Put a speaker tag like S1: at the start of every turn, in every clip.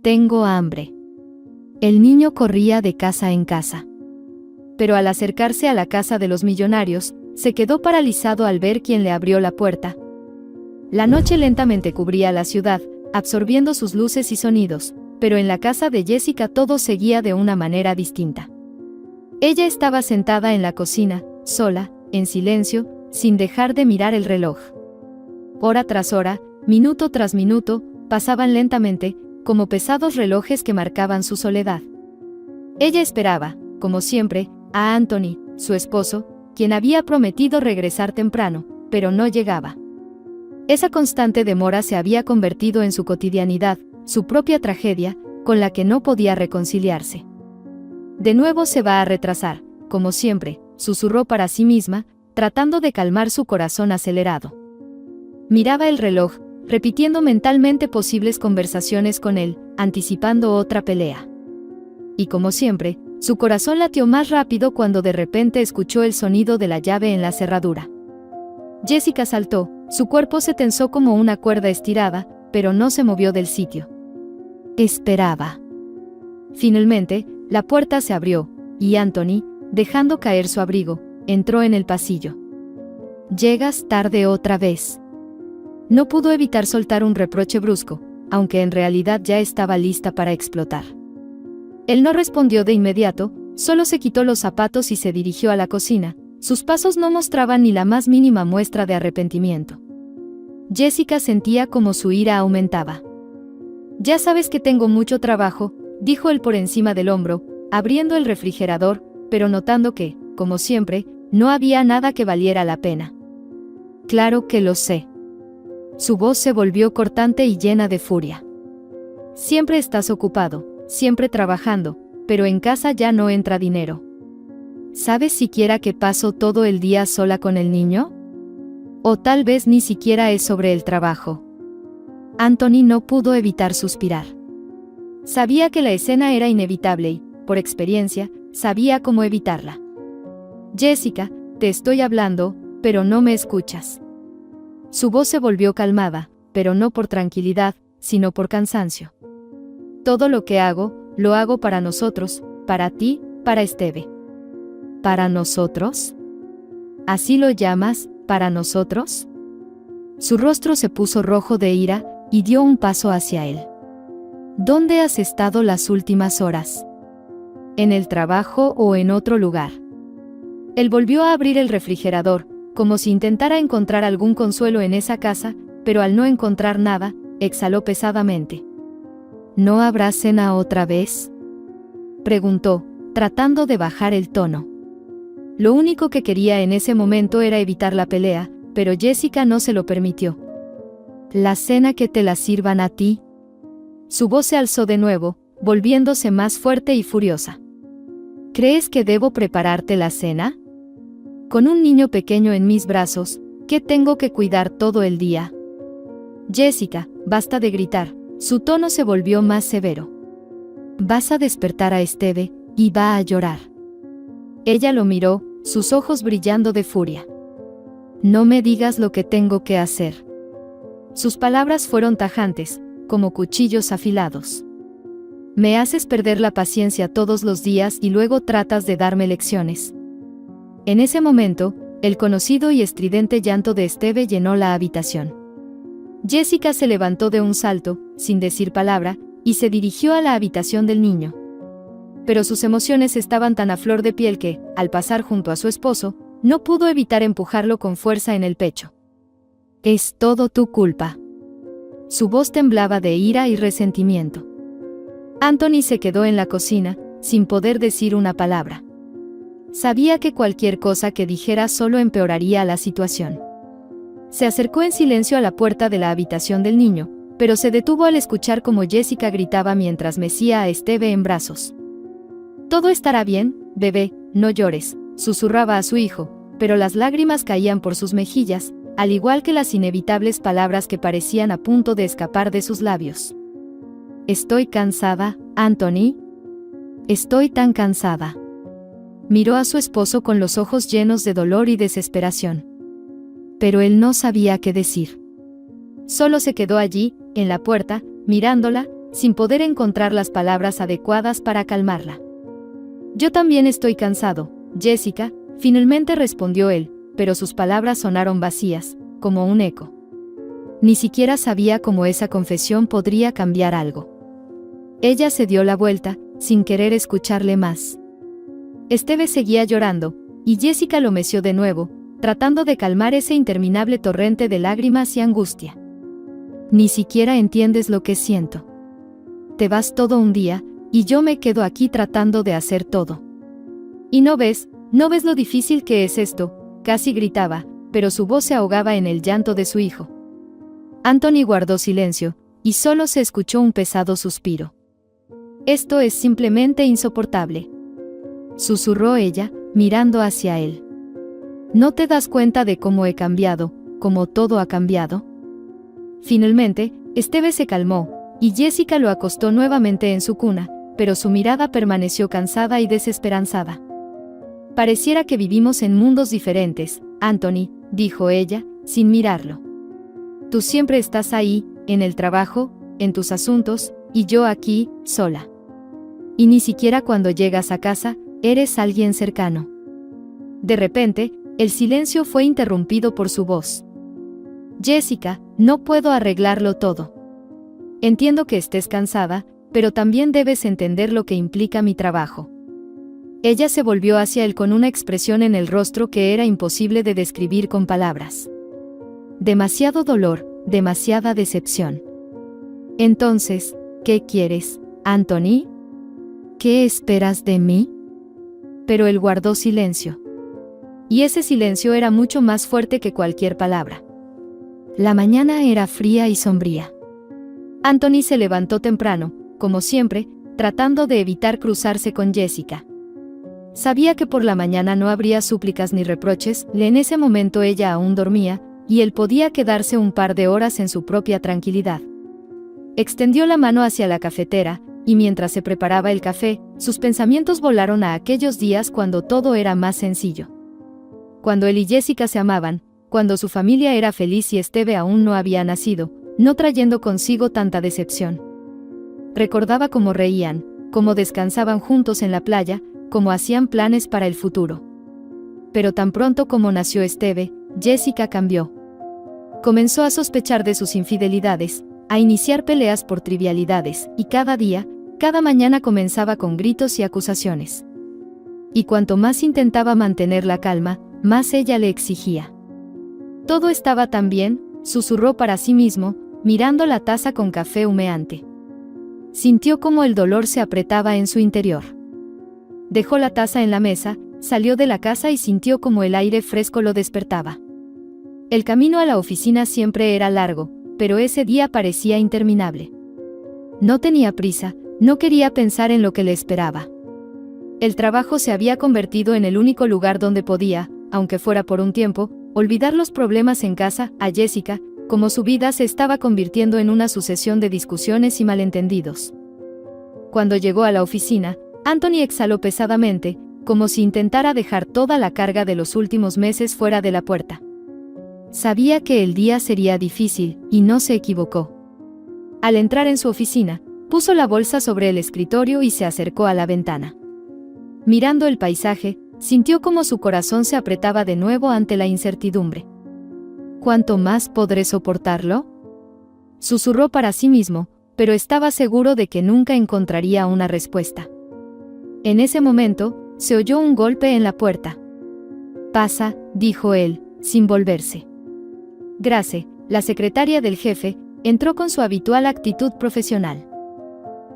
S1: Tengo hambre. El niño corría de casa en casa. Pero al acercarse a la casa de los millonarios, se quedó paralizado al ver quién le abrió la puerta. La noche lentamente cubría la ciudad, absorbiendo sus luces y sonidos, pero en la casa de Jessica todo seguía de una manera distinta. Ella estaba sentada en la cocina, sola, en silencio, sin dejar de mirar el reloj. Hora tras hora, minuto tras minuto, pasaban lentamente, como pesados relojes que marcaban su soledad. Ella esperaba, como siempre, a Anthony, su esposo, quien había prometido regresar temprano, pero no llegaba. Esa constante demora se había convertido en su cotidianidad, su propia tragedia, con la que no podía reconciliarse. De nuevo se va a retrasar, como siempre, susurró para sí misma, tratando de calmar su corazón acelerado. Miraba el reloj, repitiendo mentalmente posibles conversaciones con él, anticipando otra pelea. Y como siempre, su corazón latió más rápido cuando de repente escuchó el sonido de la llave en la cerradura. Jessica saltó, su cuerpo se tensó como una cuerda estirada, pero no se movió del sitio. Esperaba. Finalmente, la puerta se abrió, y Anthony, dejando caer su abrigo, entró en el pasillo. «Llegas tarde otra vez». No pudo evitar soltar un reproche brusco, aunque en realidad ya estaba lista para explotar. Él no respondió de inmediato, solo se quitó los zapatos y se dirigió a la cocina. Sus pasos no mostraban ni la más mínima muestra de arrepentimiento. Jessica sentía como su ira aumentaba. «Ya sabes que tengo mucho trabajo», dijo él por encima del hombro, abriendo el refrigerador, pero notando que, como siempre, no había nada que valiera la pena. «Claro que lo sé». Su voz se volvió cortante y llena de furia. «Siempre estás ocupado, siempre trabajando, pero en casa ya no entra dinero. ¿Sabes siquiera que paso todo el día sola con el niño? O tal vez ni siquiera es sobre el trabajo». Anthony no pudo evitar suspirar. Sabía que la escena era inevitable y, por experiencia, sabía cómo evitarla. «Jessica, te estoy hablando, pero no me escuchas». Su voz se volvió calmada, pero no por tranquilidad, sino por cansancio. «Todo lo que hago, lo hago para nosotros, para ti, para Esteve». «¿Para nosotros? ¿Así lo llamas, para nosotros?» Su rostro se puso rojo de ira, y dio un paso hacia él. «¿Dónde has estado las últimas horas? ¿En el trabajo o en otro lugar?» Él volvió a abrir el refrigerador, como si intentara encontrar algún consuelo en esa casa, pero al no encontrar nada, exhaló pesadamente. «¿No habrá cena otra vez?», preguntó, tratando de bajar el tono. Lo único que quería en ese momento era evitar la pelea, pero Jessica no se lo permitió. «¿La cena que te la sirvan a ti?». Su voz se alzó de nuevo, volviéndose más fuerte y furiosa. «¿Crees que debo prepararte la cena? Con un niño pequeño en mis brazos, ¿qué tengo que cuidar todo el día?». «Jessica, basta de gritar», su tono se volvió más severo. «Vas a despertar a Esteve, y va a llorar». Ella lo miró, sus ojos brillando de furia. «No me digas lo que tengo que hacer». Sus palabras fueron tajantes, como cuchillos afilados. «Me haces perder la paciencia todos los días y luego tratas de darme lecciones». En ese momento, el conocido y estridente llanto de Esteve llenó la habitación. Jessica se levantó de un salto, sin decir palabra, y se dirigió a la habitación del niño. Pero sus emociones estaban tan a flor de piel que, al pasar junto a su esposo, no pudo evitar empujarlo con fuerza en el pecho. «Es todo tu culpa». Su voz temblaba de ira y resentimiento. Anthony se quedó en la cocina, sin poder decir una palabra. Sabía que cualquier cosa que dijera solo empeoraría la situación. Se acercó en silencio a la puerta de la habitación del niño, pero se detuvo al escuchar cómo Jessica gritaba mientras mecía a Esteve en brazos. «Todo estará bien, bebé, no llores», susurraba a su hijo, pero las lágrimas caían por sus mejillas, al igual que las inevitables palabras que parecían a punto de escapar de sus labios. «Estoy cansada, Anthony. Estoy tan cansada». Miró a su esposo con los ojos llenos de dolor y desesperación. Pero él no sabía qué decir. Solo se quedó allí, en la puerta, mirándola, sin poder encontrar las palabras adecuadas para calmarla. Yo también estoy cansado, Jessica, finalmente respondió él, pero sus palabras sonaron vacías, como un eco. Ni siquiera sabía cómo esa confesión podría cambiar algo. Ella se dio la vuelta, sin querer escucharle más. Esteve seguía llorando, y Jessica lo meció de nuevo, tratando de calmar ese interminable torrente de lágrimas y angustia. Ni siquiera entiendes lo que siento. Te vas todo un día, y yo me quedo aquí tratando de hacer todo. Y no ves lo difícil que es esto, casi gritaba, pero su voz se ahogaba en el llanto de su hijo. Anthony guardó silencio, y solo se escuchó un pesado suspiro. Esto es simplemente insoportable, susurró ella, mirando hacia él. ¿No te das cuenta de cómo he cambiado, cómo todo ha cambiado? Finalmente, Esteve se calmó, y Jessica lo acostó nuevamente en su cuna, pero su mirada permaneció cansada y desesperanzada. Pareciera que vivimos en mundos diferentes, Anthony, dijo ella, sin mirarlo. Tú siempre estás ahí, en el trabajo, en tus asuntos, y yo aquí, sola. Y ni siquiera cuando llegas a casa, eres alguien cercano. De repente, el silencio fue interrumpido por su voz. Jessica, no puedo arreglarlo todo. Entiendo que estés cansada, pero también debes entender lo que implica mi trabajo. Ella se volvió hacia él con una expresión en el rostro que era imposible de describir con palabras. Demasiado dolor, demasiada decepción. Entonces, ¿qué quieres, Anthony? ¿Qué esperas de mí? Pero él guardó silencio. Y ese silencio era mucho más fuerte que cualquier palabra. La mañana era fría y sombría. Anthony se levantó temprano, como siempre, tratando de evitar cruzarse con Jessica. Sabía que por la mañana no habría súplicas ni reproches, en ese momento ella aún dormía, y él podía quedarse un par de horas en su propia tranquilidad. Extendió la mano hacia la cafetera, y mientras se preparaba el café, sus pensamientos volaron a aquellos días cuando todo era más sencillo. Cuando él y Jessica se amaban, cuando su familia era feliz y Esteve aún no había nacido, no trayendo consigo tanta decepción. Recordaba cómo reían, cómo descansaban juntos en la playa, cómo hacían planes para el futuro. Pero tan pronto como nació Esteve, Jessica cambió. Comenzó a sospechar de sus infidelidades, a iniciar peleas por trivialidades, y cada día, cada mañana comenzaba con gritos y acusaciones. Y cuanto más intentaba mantener la calma, más ella le exigía. Todo estaba tan bien, susurró para sí mismo, mirando la taza con café humeante. Sintió cómo el dolor se apretaba en su interior. Dejó la taza en la mesa, salió de la casa y sintió como el aire fresco lo despertaba. El camino a la oficina siempre era largo, pero ese día parecía interminable. No tenía prisa, no quería pensar en lo que le esperaba. El trabajo se había convertido en el único lugar donde podía, aunque fuera por un tiempo, olvidar los problemas en casa. A Jessica, como su vida se estaba convirtiendo en una sucesión de discusiones y malentendidos. Cuando llegó a la oficina, Anthony exhaló pesadamente, como si intentara dejar toda la carga de los últimos meses fuera de la puerta. Sabía que el día sería difícil, y no se equivocó. Al entrar en su oficina, puso la bolsa sobre el escritorio y se acercó a la ventana. Mirando el paisaje, sintió como su corazón se apretaba de nuevo ante la incertidumbre. ¿Cuánto más podré soportarlo? Susurró para sí mismo, pero estaba seguro de que nunca encontraría una respuesta. En ese momento, se oyó un golpe en la puerta. «Pasa», dijo él, sin volverse. Grace, la secretaria del jefe, entró con su habitual actitud profesional.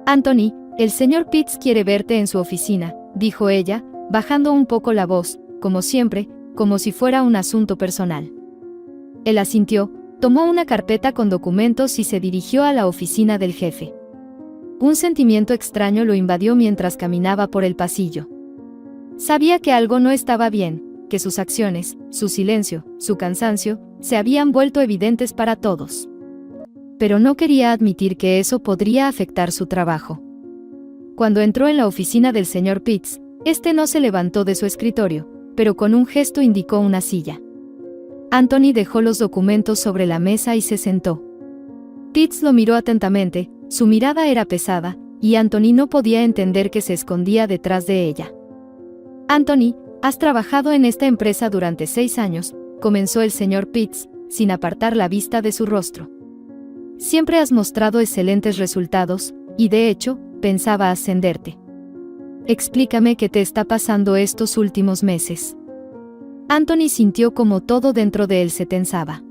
S1: «Anthony, el señor Pitts quiere verte en su oficina», dijo ella, bajando un poco la voz, como siempre, como si fuera un asunto personal. Él asintió, tomó una carpeta con documentos y se dirigió a la oficina del jefe. Un sentimiento extraño lo invadió mientras caminaba por el pasillo. Sabía que algo no estaba bien, que sus acciones, su silencio, su cansancio, se habían vuelto evidentes para todos. Pero no quería admitir que eso podría afectar su trabajo. Cuando entró en la oficina del señor Pitts, este no se levantó de su escritorio, pero con un gesto indicó una silla. Anthony dejó los documentos sobre la mesa y se sentó. Pitts lo miró atentamente, Su mirada era pesada, y Anthony no podía entender que se escondía detrás de ella. Anthony, has trabajado en esta empresa durante 6 años, comenzó el señor Pitts, sin apartar la vista de su rostro. Siempre has mostrado excelentes resultados, y de hecho, pensaba ascenderte. Explícame qué te está pasando estos últimos meses. Anthony sintió como todo dentro de él se tensaba.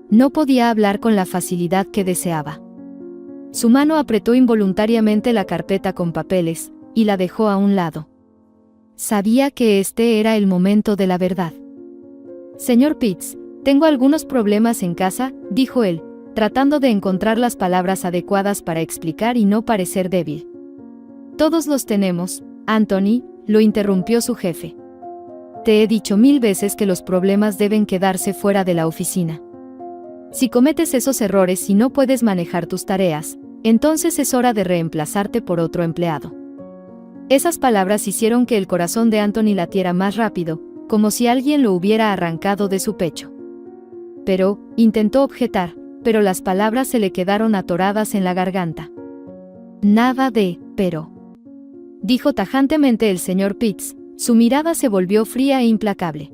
S1: No podía hablar con la facilidad que deseaba. Su mano apretó involuntariamente la carpeta con papeles, y la dejó a un lado. Sabía que este era el momento de la verdad. Señor Pitts, tengo algunos problemas en casa, dijo él, tratando de encontrar las palabras adecuadas para explicar y no parecer débil. Todos los tenemos, Anthony, lo interrumpió su jefe. Te he dicho 1000 veces que los problemas deben quedarse fuera de la oficina. Si cometes esos errores y no puedes manejar tus tareas, entonces es hora de reemplazarte por otro empleado. Esas palabras hicieron que el corazón de Anthony latiera más rápido, como si alguien lo hubiera arrancado de su pecho. Pero, intentó objetar, pero las palabras se le quedaron atoradas en la garganta. Nada de, pero. Dijo tajantemente el señor Pitts, su mirada se volvió fría e implacable.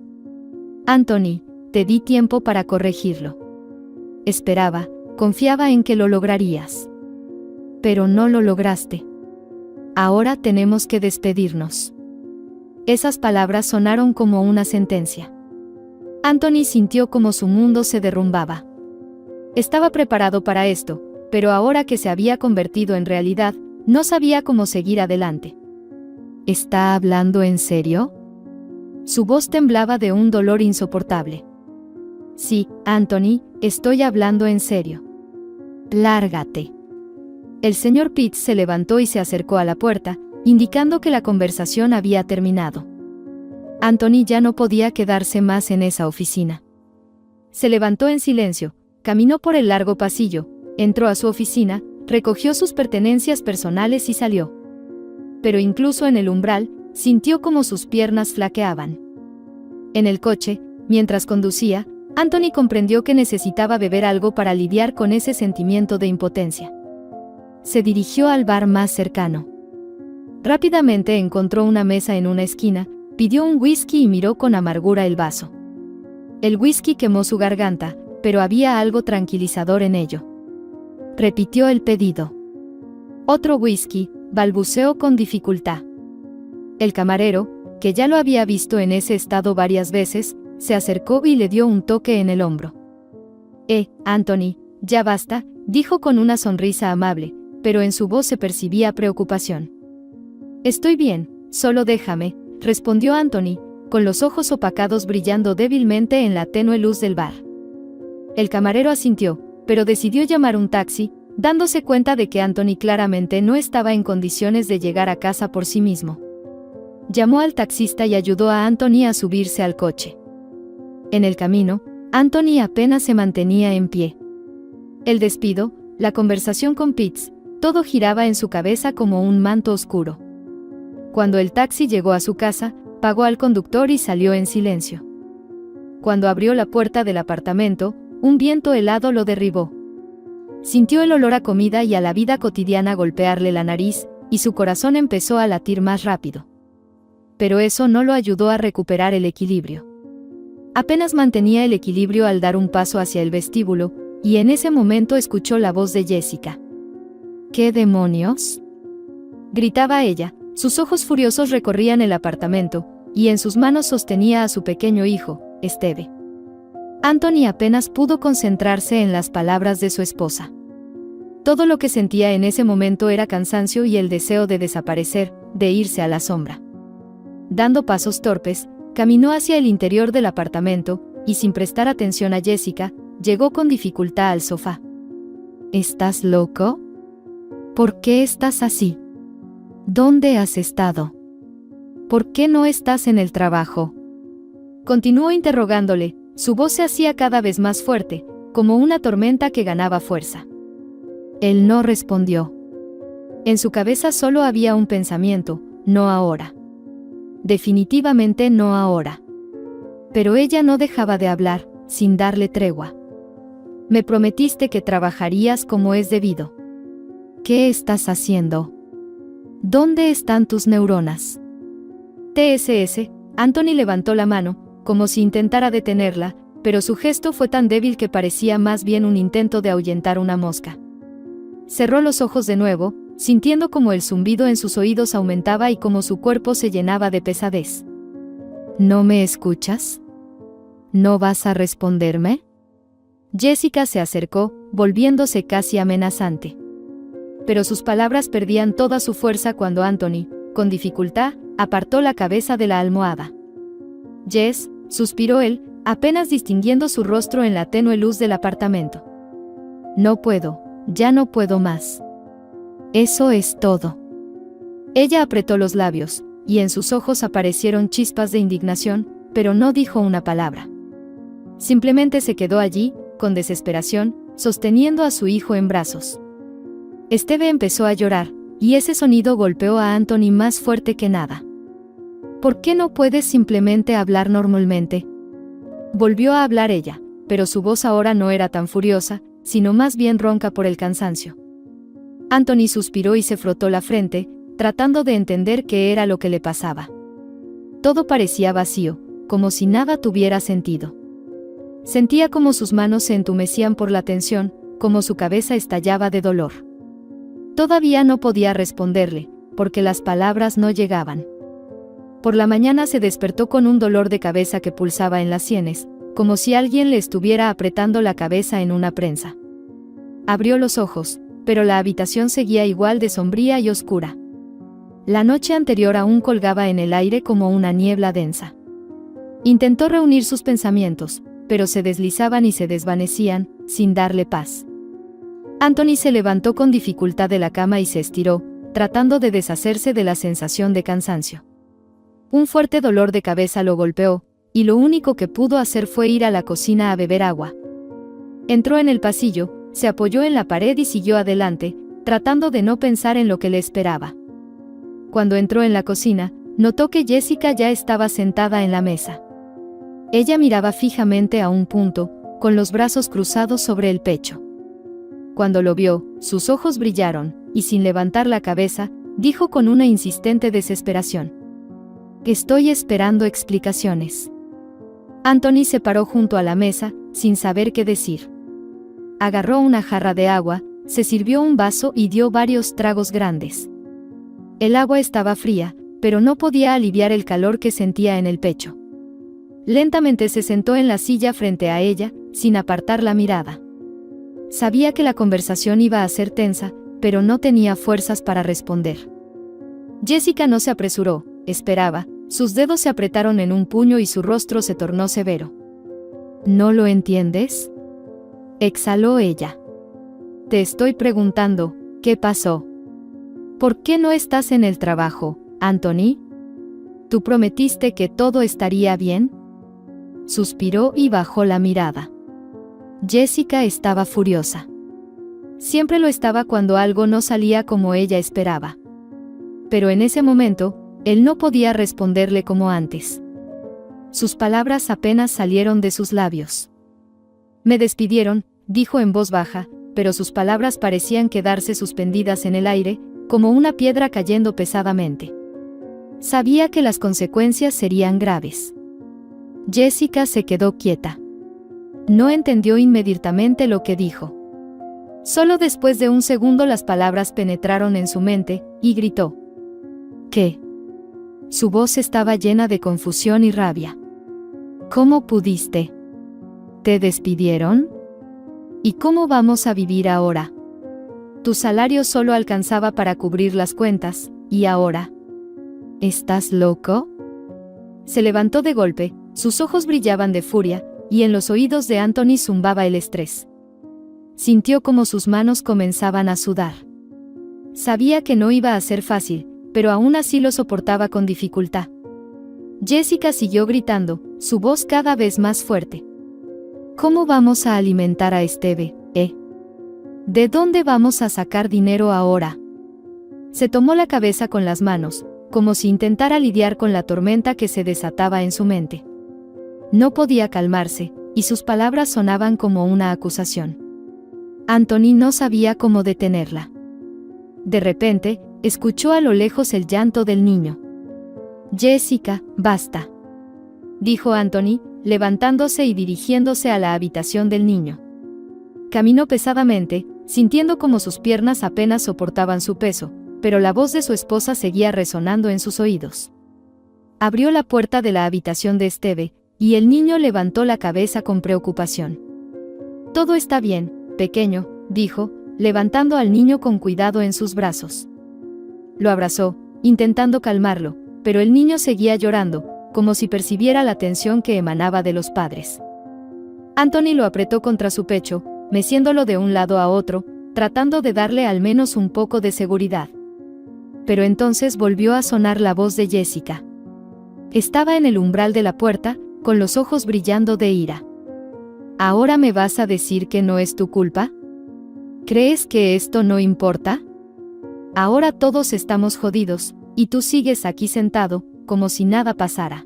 S1: Anthony, te di tiempo para corregirlo. Esperaba, confiaba en que lo lograrías. Pero no lo lograste. Ahora tenemos que despedirnos. Esas palabras sonaron como una sentencia. Anthony sintió como su mundo se derrumbaba. Estaba preparado para esto, pero ahora que se había convertido en realidad, no sabía cómo seguir adelante. ¿Está hablando en serio? Su voz temblaba de un dolor insoportable. Sí, Anthony, estoy hablando en serio. Lárgate. El señor Pitts se levantó y se acercó a la puerta, indicando que la conversación había terminado. Anthony ya no podía quedarse más en esa oficina. Se levantó en silencio, caminó por el largo pasillo, entró a su oficina, recogió sus pertenencias personales y salió. Pero incluso en el umbral, sintió como sus piernas flaqueaban. En el coche, mientras conducía, Anthony comprendió que necesitaba beber algo para lidiar con ese sentimiento de impotencia. Se dirigió al bar más cercano. Rápidamente encontró una mesa en una esquina, pidió un whisky y miró con amargura el vaso. El whisky quemó su garganta, pero había algo tranquilizador en ello. Repitió el pedido. Otro whisky, balbuceó con dificultad. El camarero, que ya lo había visto en ese estado varias veces, se acercó y le dio un toque en el hombro. Anthony, ya basta, dijo con una sonrisa amable, pero en su voz se percibía preocupación. Estoy bien, solo déjame, respondió Anthony, con los ojos opacados brillando débilmente en la tenue luz del bar. El camarero asintió, pero decidió llamar un taxi, dándose cuenta de que Anthony claramente no estaba en condiciones de llegar a casa por sí mismo. Llamó al taxista y ayudó a Anthony a subirse al coche. En el camino, Anthony apenas se mantenía en pie. El despido, la conversación con Pitts, todo giraba en su cabeza como un manto oscuro. Cuando el taxi llegó a su casa, pagó al conductor y salió en silencio. Cuando abrió la puerta del apartamento, un viento helado lo derribó. Sintió el olor a comida y a la vida cotidiana golpearle la nariz, y su corazón empezó a latir más rápido. Pero eso no lo ayudó a recuperar el equilibrio. Apenas mantenía el equilibrio al dar un paso hacia el vestíbulo, y en ese momento escuchó la voz de Jessica. ¿Qué demonios?, gritaba ella, sus ojos furiosos recorrían el apartamento, y en sus manos sostenía a su pequeño hijo, Steve. Anthony apenas pudo concentrarse en las palabras de su esposa. Todo lo que sentía en ese momento era cansancio y el deseo de desaparecer, de irse a la sombra. Dando pasos torpes, caminó hacia el interior del apartamento, y sin prestar atención a Jessica, llegó con dificultad al sofá. ¿Estás loco? ¿Por qué estás así? ¿Dónde has estado? ¿Por qué no estás en el trabajo? Continuó interrogándole, su voz se hacía cada vez más fuerte, como una tormenta que ganaba fuerza. Él no respondió. En su cabeza solo había un pensamiento: no ahora. Definitivamente no ahora. Pero ella no dejaba de hablar, sin darle tregua. Me prometiste que trabajarías como es debido. ¿Qué estás haciendo? ¿Dónde están tus neuronas? TSS, Anthony levantó la mano, como si intentara detenerla, pero su gesto fue tan débil que parecía más bien un intento de ahuyentar una mosca. Cerró los ojos de nuevo, sintiendo como el zumbido en sus oídos aumentaba y como su cuerpo se llenaba de pesadez. ¿No me escuchas? ¿No vas a responderme? Jessica se acercó, volviéndose casi amenazante. Pero sus palabras perdían toda su fuerza cuando Anthony, con dificultad, apartó la cabeza de la almohada. Jess, suspiró él, apenas distinguiendo su rostro en la tenue luz del apartamento. No puedo, ya no puedo más. Eso es todo. Ella apretó los labios, y en sus ojos aparecieron chispas de indignación, pero no dijo una palabra. Simplemente se quedó allí, con desesperación, sosteniendo a su hijo en brazos. Steve empezó a llorar, y ese sonido golpeó a Anthony más fuerte que nada. ¿Por qué no puedes simplemente hablar normalmente? Volvió a hablar ella, pero su voz ahora no era tan furiosa, sino más bien ronca por el cansancio. Anthony suspiró y se frotó la frente, tratando de entender qué era lo que le pasaba. Todo parecía vacío, como si nada tuviera sentido. Sentía como sus manos se entumecían por la tensión, como su cabeza estallaba de dolor. Todavía no podía responderle, porque las palabras no llegaban. Por la mañana se despertó con un dolor de cabeza que pulsaba en las sienes, como si alguien le estuviera apretando la cabeza en una prensa. Abrió los ojos, pero la habitación seguía igual de sombría y oscura. La noche anterior aún colgaba en el aire como una niebla densa. Intentó reunir sus pensamientos, pero se deslizaban y se desvanecían, sin darle paz. Anthony se levantó con dificultad de la cama y se estiró, tratando de deshacerse de la sensación de cansancio. Un fuerte dolor de cabeza lo golpeó, y lo único que pudo hacer fue ir a la cocina a beber agua. Entró en el pasillo, se apoyó en la pared y siguió adelante, tratando de no pensar en lo que le esperaba. Cuando entró en la cocina, notó que Jessica ya estaba sentada en la mesa. Ella miraba fijamente a un punto, con los brazos cruzados sobre el pecho. Cuando lo vio, sus ojos brillaron, y sin levantar la cabeza, dijo con una insistente desesperación: «Estoy esperando explicaciones». Anthony se paró junto a la mesa, sin saber qué decir. Agarró una jarra de agua, se sirvió un vaso y dio varios tragos grandes. El agua estaba fría, pero no podía aliviar el calor que sentía en el pecho. Lentamente se sentó en la silla frente a ella, sin apartar la mirada. Sabía que la conversación iba a ser tensa, pero no tenía fuerzas para responder. Jessica no se apresuró, esperaba, sus dedos se apretaron en un puño y su rostro se tornó severo. ¿No lo entiendes?, exhaló ella. Te estoy preguntando, ¿qué pasó? ¿Por qué no estás en el trabajo, Anthony? ¿Tú prometiste que todo estaría bien? Suspiró y bajó la mirada. Jessica estaba furiosa. Siempre lo estaba cuando algo no salía como ella esperaba. Pero en ese momento, él no podía responderle como antes. Sus palabras apenas salieron de sus labios. Me despidieron, dijo en voz baja, pero sus palabras parecían quedarse suspendidas en el aire, como una piedra cayendo pesadamente. Sabía que las consecuencias serían graves. Jessica se quedó quieta. No entendió inmediatamente lo que dijo. Solo después de un segundo las palabras penetraron en su mente, y gritó: ¿qué? Su voz estaba llena de confusión y rabia. ¿Cómo pudiste? ¿Te despidieron? ¿Y cómo vamos a vivir ahora? Tu salario solo alcanzaba para cubrir las cuentas, ¿y ahora? ¿Estás loco? Se levantó de golpe, sus ojos brillaban de furia, y en los oídos de Anthony zumbaba el estrés. Sintió como sus manos comenzaban a sudar. Sabía que no iba a ser fácil, pero aún así lo soportaba con dificultad. Jessica siguió gritando, su voz cada vez más fuerte. ¿Cómo vamos a alimentar a Steve, ¿De dónde vamos a sacar dinero ahora? Se tomó la cabeza con las manos, como si intentara lidiar con la tormenta que se desataba en su mente. No podía calmarse, y sus palabras sonaban como una acusación. Anthony no sabía cómo detenerla. De repente, escuchó a lo lejos el llanto del niño. «Jessica, basta», dijo Anthony, levantándose y dirigiéndose a la habitación del niño. Caminó pesadamente, sintiendo como sus piernas apenas soportaban su peso, pero la voz de su esposa seguía resonando en sus oídos. Abrió la puerta de la habitación de Steve, y el niño levantó la cabeza con preocupación. «Todo está bien, pequeño», dijo, levantando al niño con cuidado en sus brazos. Lo abrazó, intentando calmarlo, pero el niño seguía llorando, como si percibiera la tensión que emanaba de los padres. Anthony lo apretó contra su pecho, meciéndolo de un lado a otro, tratando de darle al menos un poco de seguridad. Pero entonces volvió a sonar la voz de Jessica. Estaba en el umbral de la puerta, con los ojos brillando de ira. ¿Ahora me vas a decir que no es tu culpa? ¿Crees que esto no importa? Ahora todos estamos jodidos, y tú sigues aquí sentado, como si nada pasara.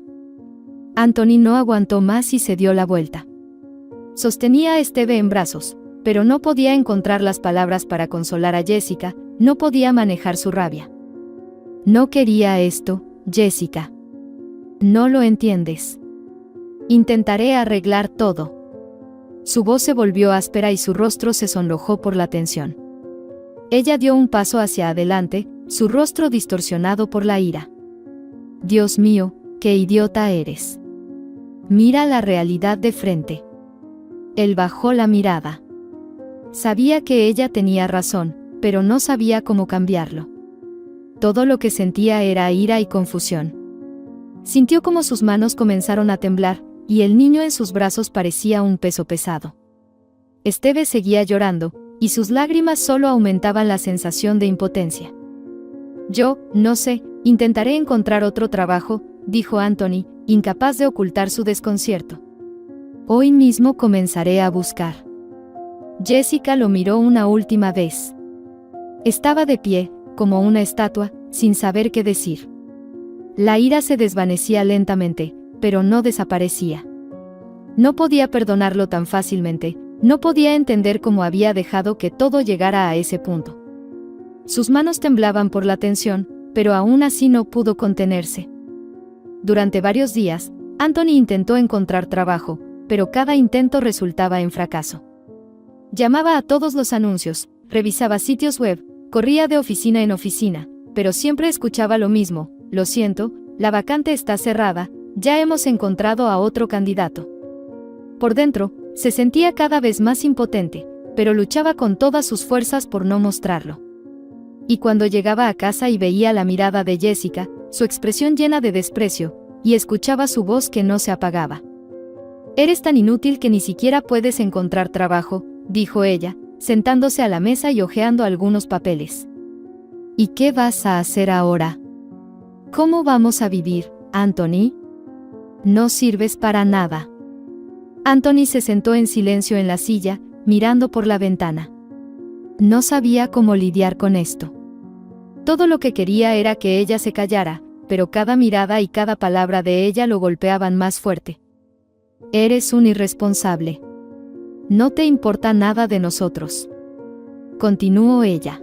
S1: Anthony no aguantó más y se dio la vuelta. Sostenía a Steve en brazos, pero no podía encontrar las palabras para consolar a Jessica, no podía manejar su rabia. No quería esto, Jessica. No lo entiendes. Intentaré arreglar todo. Su voz se volvió áspera y su rostro se sonrojó por la tensión. Ella dio un paso hacia adelante, su rostro distorsionado por la ira. Dios mío, qué idiota eres. Mira la realidad de frente. Él bajó la mirada. Sabía que ella tenía razón, pero no sabía cómo cambiarlo. Todo lo que sentía era ira y confusión. Sintió como sus manos comenzaron a temblar, y el niño en sus brazos parecía un peso pesado. Steve seguía llorando, y sus lágrimas solo aumentaban la sensación de impotencia. Yo, no sé, intentaré encontrar otro trabajo, dijo Anthony, incapaz de ocultar su desconcierto. Hoy mismo comenzaré a buscar. Jessica lo miró una última vez. Estaba de pie, como una estatua, sin saber qué decir. La ira se desvanecía lentamente, pero no desaparecía. No podía perdonarlo tan fácilmente, no podía entender cómo había dejado que todo llegara a ese punto. Sus manos temblaban por la tensión, pero aún así no pudo contenerse. Durante varios días, Anthony intentó encontrar trabajo, pero cada intento resultaba en fracaso. Llamaba a todos los anuncios, revisaba sitios web, corría de oficina en oficina, pero siempre escuchaba lo mismo: lo siento, la vacante está cerrada, ya hemos encontrado a otro candidato. Por dentro, se sentía cada vez más impotente, pero luchaba con todas sus fuerzas por no mostrarlo. Y cuando llegaba a casa y veía la mirada de Jessica, su expresión llena de desprecio, y escuchaba su voz que no se apagaba. «Eres tan inútil que ni siquiera puedes encontrar trabajo», dijo ella, sentándose a la mesa y hojeando algunos papeles. «¿Y qué vas a hacer ahora? ¿Cómo vamos a vivir, Anthony? No sirves para nada». Anthony se sentó en silencio en la silla, mirando por la ventana. No sabía cómo lidiar con esto. Todo lo que quería era que ella se callara, pero cada mirada y cada palabra de ella lo golpeaban más fuerte. «Eres un irresponsable. No te importa nada de nosotros», continuó ella.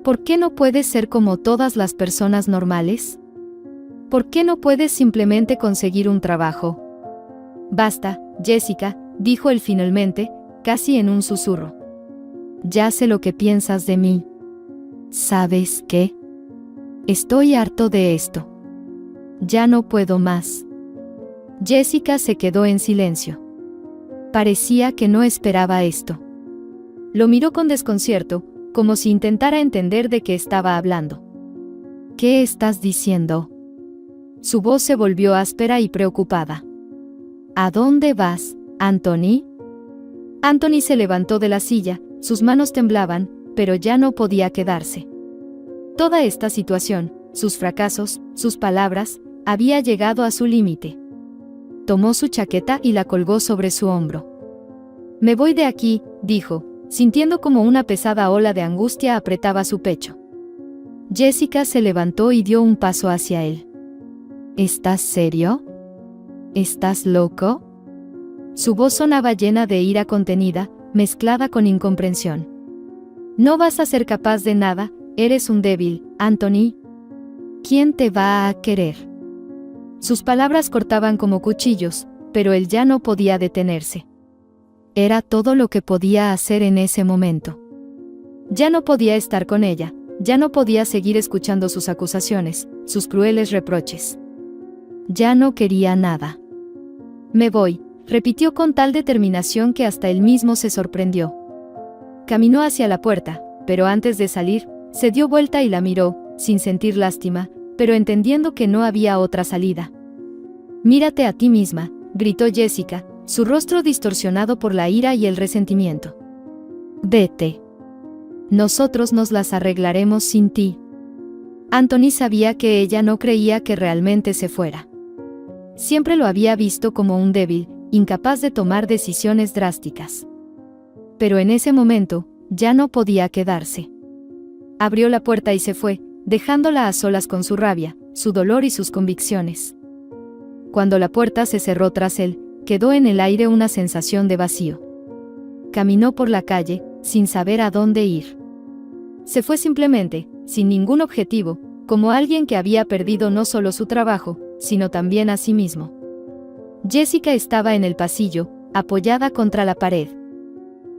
S1: «¿Por qué no puedes ser como todas las personas normales? ¿Por qué no puedes simplemente conseguir un trabajo?» «Basta, Jessica», dijo él finalmente, casi en un susurro. «Ya sé lo que piensas de mí. ¿Sabes qué? Estoy harto de esto. Ya no puedo más». Jessica se quedó en silencio. Parecía que no esperaba esto. Lo miró con desconcierto, como si intentara entender de qué estaba hablando. «¿Qué estás diciendo?» Su voz se volvió áspera y preocupada. «¿A dónde vas, Anthony?» Anthony se levantó de la silla, sus manos temblaban, pero ya no podía quedarse. Toda esta situación, sus fracasos, sus palabras, había llegado a su límite. Tomó su chaqueta y la colgó sobre su hombro. «Me voy de aquí», dijo, sintiendo como una pesada ola de angustia apretaba su pecho. Jessica se levantó y dio un paso hacia él. «¿Estás serio? ¿Estás loco?» Su voz sonaba llena de ira contenida, mezclada con incomprensión. «No vas a ser capaz de nada», Eres un débil, Anthony. ¿Quién te va a querer? Sus palabras cortaban como cuchillos, pero él ya no podía detenerse. Era todo lo que podía hacer en ese momento. Ya no podía estar con ella, ya no podía seguir escuchando sus acusaciones, sus crueles reproches. Ya no quería nada. Me voy, repitió con tal determinación que hasta él mismo se sorprendió. Caminó hacia la puerta, pero antes de salir, se dio vuelta y la miró, sin sentir lástima, pero entendiendo que no había otra salida. «Mírate a ti misma», gritó Jessica, su rostro distorsionado por la ira y el resentimiento. «Vete. Nosotros nos las arreglaremos sin ti». Anthony sabía que ella no creía que realmente se fuera. Siempre lo había visto como un débil, incapaz de tomar decisiones drásticas. Pero en ese momento, ya no podía quedarse. Abrió la puerta y se fue, dejándola a solas con su rabia, su dolor y sus convicciones. Cuando la puerta se cerró tras él, quedó en el aire una sensación de vacío. Caminó por la calle, sin saber a dónde ir. Se fue simplemente, sin ningún objetivo, como alguien que había perdido no solo su trabajo, sino también a sí mismo. Jessica estaba en el pasillo, apoyada contra la pared.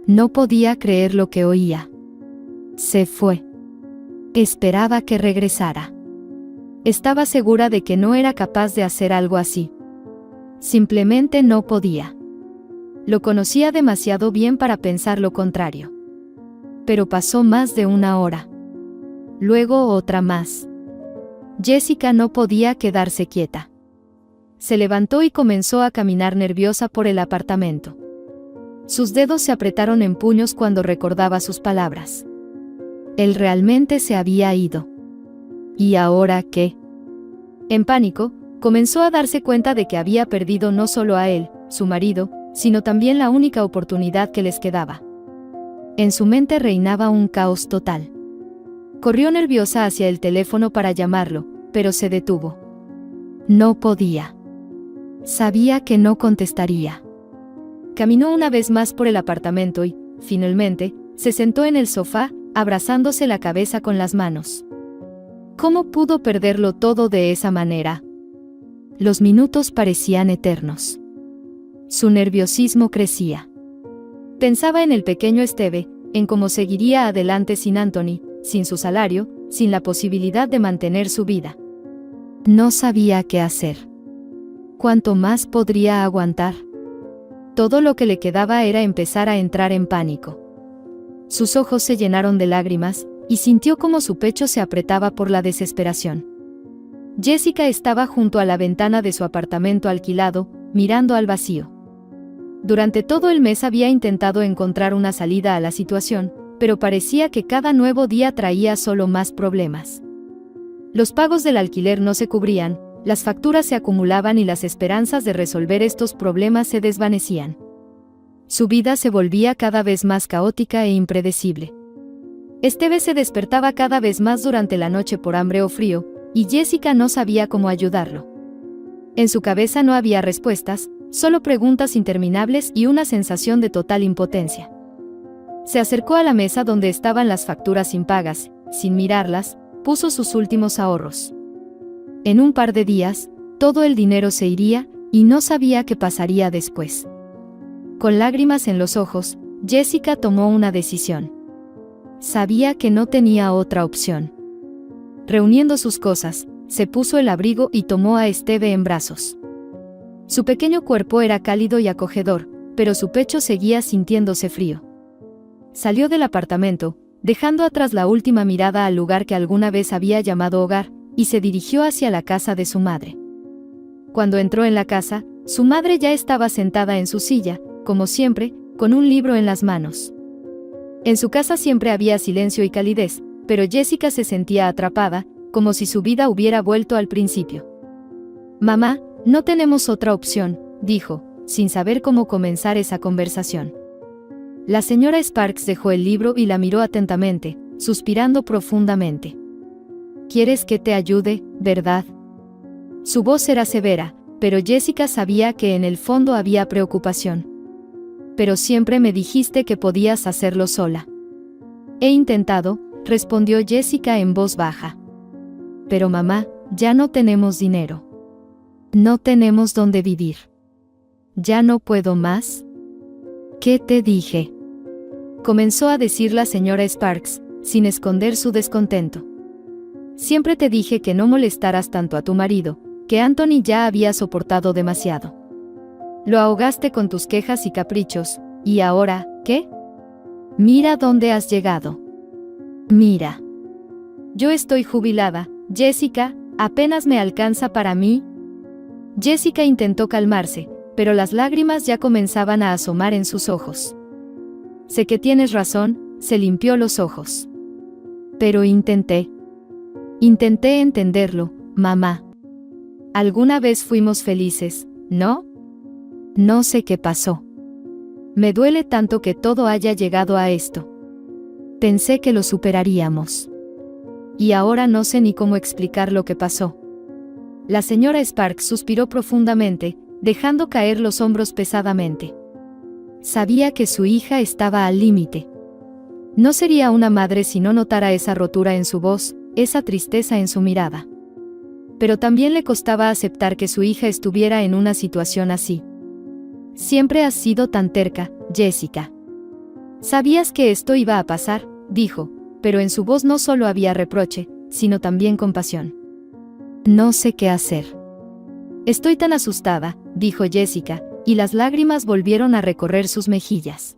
S1: No podía creer lo que oía. Se fue. Esperaba que regresara. Estaba segura de que no era capaz de hacer algo así. Simplemente no podía. Lo conocía demasiado bien para pensar lo contrario. Pero pasó más de una hora. Luego otra más. Jessica no podía quedarse quieta. Se levantó y comenzó a caminar nerviosa por el apartamento. Sus dedos se apretaron en puños cuando recordaba sus palabras. Él realmente se había ido. ¿Y ahora qué? En pánico, comenzó a darse cuenta de que había perdido no solo a él, su marido, sino también la única oportunidad que les quedaba. En su mente reinaba un caos total. Corrió nerviosa hacia el teléfono para llamarlo, pero se detuvo. No podía. Sabía que no contestaría. Caminó una vez más por el apartamento y, finalmente, se sentó en el sofá, abrazándose la cabeza con las manos. ¿Cómo pudo perderlo todo de esa manera? Los minutos parecían eternos. Su nerviosismo crecía. Pensaba en el pequeño Steve, en cómo seguiría adelante sin Anthony, sin su salario, sin la posibilidad de mantener su vida. No sabía qué hacer. ¿Cuánto más podría aguantar? Todo lo que le quedaba era empezar a entrar en pánico. Sus ojos se llenaron de lágrimas, y sintió como su pecho se apretaba por la desesperación. Jessica estaba junto a la ventana de su apartamento alquilado, mirando al vacío. Durante todo el mes había intentado encontrar una salida a la situación, pero parecía que cada nuevo día traía solo más problemas. Los pagos del alquiler no se cubrían, las facturas se acumulaban y las esperanzas de resolver estos problemas se desvanecían. Su vida se volvía cada vez más caótica e impredecible. Steve se despertaba cada vez más durante la noche por hambre o frío, y Jessica no sabía cómo ayudarlo. En su cabeza no había respuestas, solo preguntas interminables y una sensación de total impotencia. Se acercó a la mesa donde estaban las facturas impagas, sin mirarlas, puso sus últimos ahorros. En un par de días, todo el dinero se iría, y no sabía qué pasaría después. Con lágrimas en los ojos, Jessica tomó una decisión. Sabía que no tenía otra opción. Reuniendo sus cosas, se puso el abrigo y tomó a Steve en brazos. Su pequeño cuerpo era cálido y acogedor, pero su pecho seguía sintiéndose frío. Salió del apartamento, dejando atrás la última mirada al lugar que alguna vez había llamado hogar, y se dirigió hacia la casa de su madre. Cuando entró en la casa, su madre ya estaba sentada en su silla, como siempre, con un libro en las manos. En su casa siempre había silencio y calidez, pero Jessica se sentía atrapada, como si su vida hubiera vuelto al principio. «Mamá, no tenemos otra opción», dijo, sin saber cómo comenzar esa conversación. La señora Sparks dejó el libro y la miró atentamente, suspirando profundamente. «¿Quieres que te ayude, verdad?» Su voz era severa, pero Jessica sabía que en el fondo había preocupación. «Pero siempre me dijiste que podías hacerlo sola». «He intentado», respondió Jessica en voz baja. Pero mamá, ya no tenemos dinero. No tenemos dónde vivir. ¿Ya no puedo más? ¿Qué te dije? Comenzó a decir la señora Sparks, sin esconder su descontento. Siempre te dije que no molestaras tanto a tu marido, que Anthony ya había soportado demasiado. Lo ahogaste con tus quejas y caprichos, ¿y ahora, qué? Mira dónde has llegado. Mira. Yo estoy jubilada, Jessica, apenas me alcanza para mí. Jessica intentó calmarse, pero las lágrimas ya comenzaban a asomar en sus ojos. Sé que tienes razón, se limpió los ojos. Pero intenté entenderlo, mamá. Alguna vez fuimos felices, ¿no? No sé qué pasó. Me duele tanto que todo haya llegado a esto. Pensé que lo superaríamos. Y ahora no sé ni cómo explicar lo que pasó. La señora Sparks suspiró profundamente, dejando caer los hombros pesadamente. Sabía que su hija estaba al límite. No sería una madre si no notara esa rotura en su voz, esa tristeza en su mirada. Pero también le costaba aceptar que su hija estuviera en una situación así. Siempre has sido tan terca, Jessica. Sabías que esto iba a pasar, dijo, pero en su voz no solo había reproche, sino también compasión. No sé qué hacer. Estoy tan asustada, dijo Jessica, y las lágrimas volvieron a recorrer sus mejillas.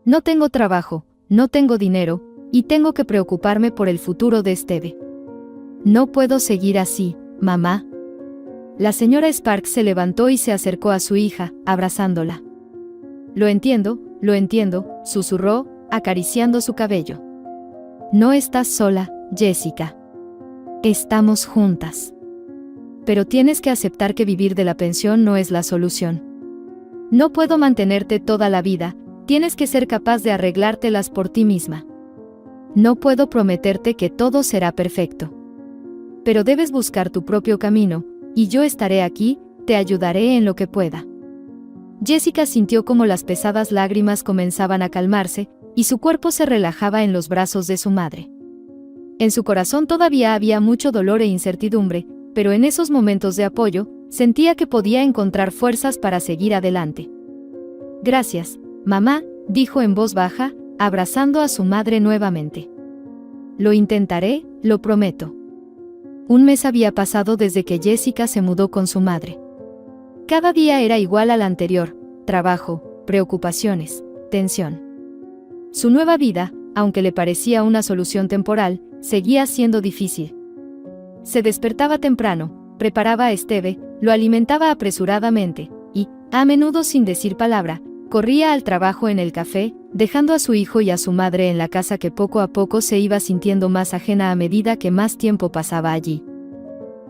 S1: No tengo trabajo, no tengo dinero, y tengo que preocuparme por el futuro de Steve. No puedo seguir así, mamá. La señora Sparks se levantó y se acercó a su hija, abrazándola. Lo entiendo, susurró, acariciando su cabello. No estás sola, Jessica. Estamos juntas. Pero tienes que aceptar que vivir de la pensión no es la solución. No puedo mantenerte toda la vida, tienes que ser capaz de arreglártelas por ti misma. No puedo prometerte que todo será perfecto. Pero debes buscar tu propio camino, y yo estaré aquí, te ayudaré en lo que pueda. Jessica sintió como las pesadas lágrimas comenzaban a calmarse, y su cuerpo se relajaba en los brazos de su madre. En su corazón todavía había mucho dolor e incertidumbre, pero en esos momentos de apoyo, sentía que podía encontrar fuerzas para seguir adelante. Gracias, mamá, dijo en voz baja, abrazando a su madre nuevamente. Lo intentaré, lo prometo. Un mes había pasado desde que Jessica se mudó con su madre. Cada día era igual al anterior: trabajo, preocupaciones, tensión. Su nueva vida, aunque le parecía una solución temporal, seguía siendo difícil. Se despertaba temprano, preparaba a Steve, lo alimentaba apresuradamente, y, a menudo sin decir palabra, corría al trabajo en el café, dejando a su hijo y a su madre en la casa que poco a poco se iba sintiendo más ajena a medida que más tiempo pasaba allí.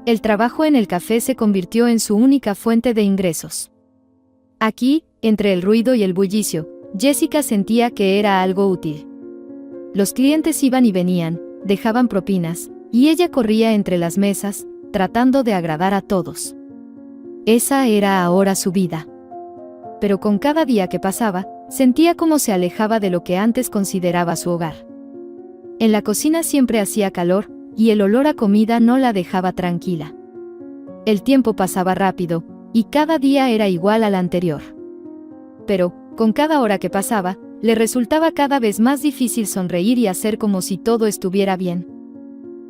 S1: El trabajo en el café se convirtió en su única fuente de ingresos. Aquí, entre el ruido y el bullicio, Jessica sentía que era algo útil. Los clientes iban y venían, dejaban propinas, y ella corría entre las mesas, tratando de agradar a todos. Esa era ahora su vida. Pero con cada día que pasaba, sentía como se alejaba de lo que antes consideraba su hogar. En la cocina siempre hacía calor, y el olor a comida no la dejaba tranquila. El tiempo pasaba rápido, y cada día era igual al anterior. Pero, con cada hora que pasaba, le resultaba cada vez más difícil sonreír y hacer como si todo estuviera bien.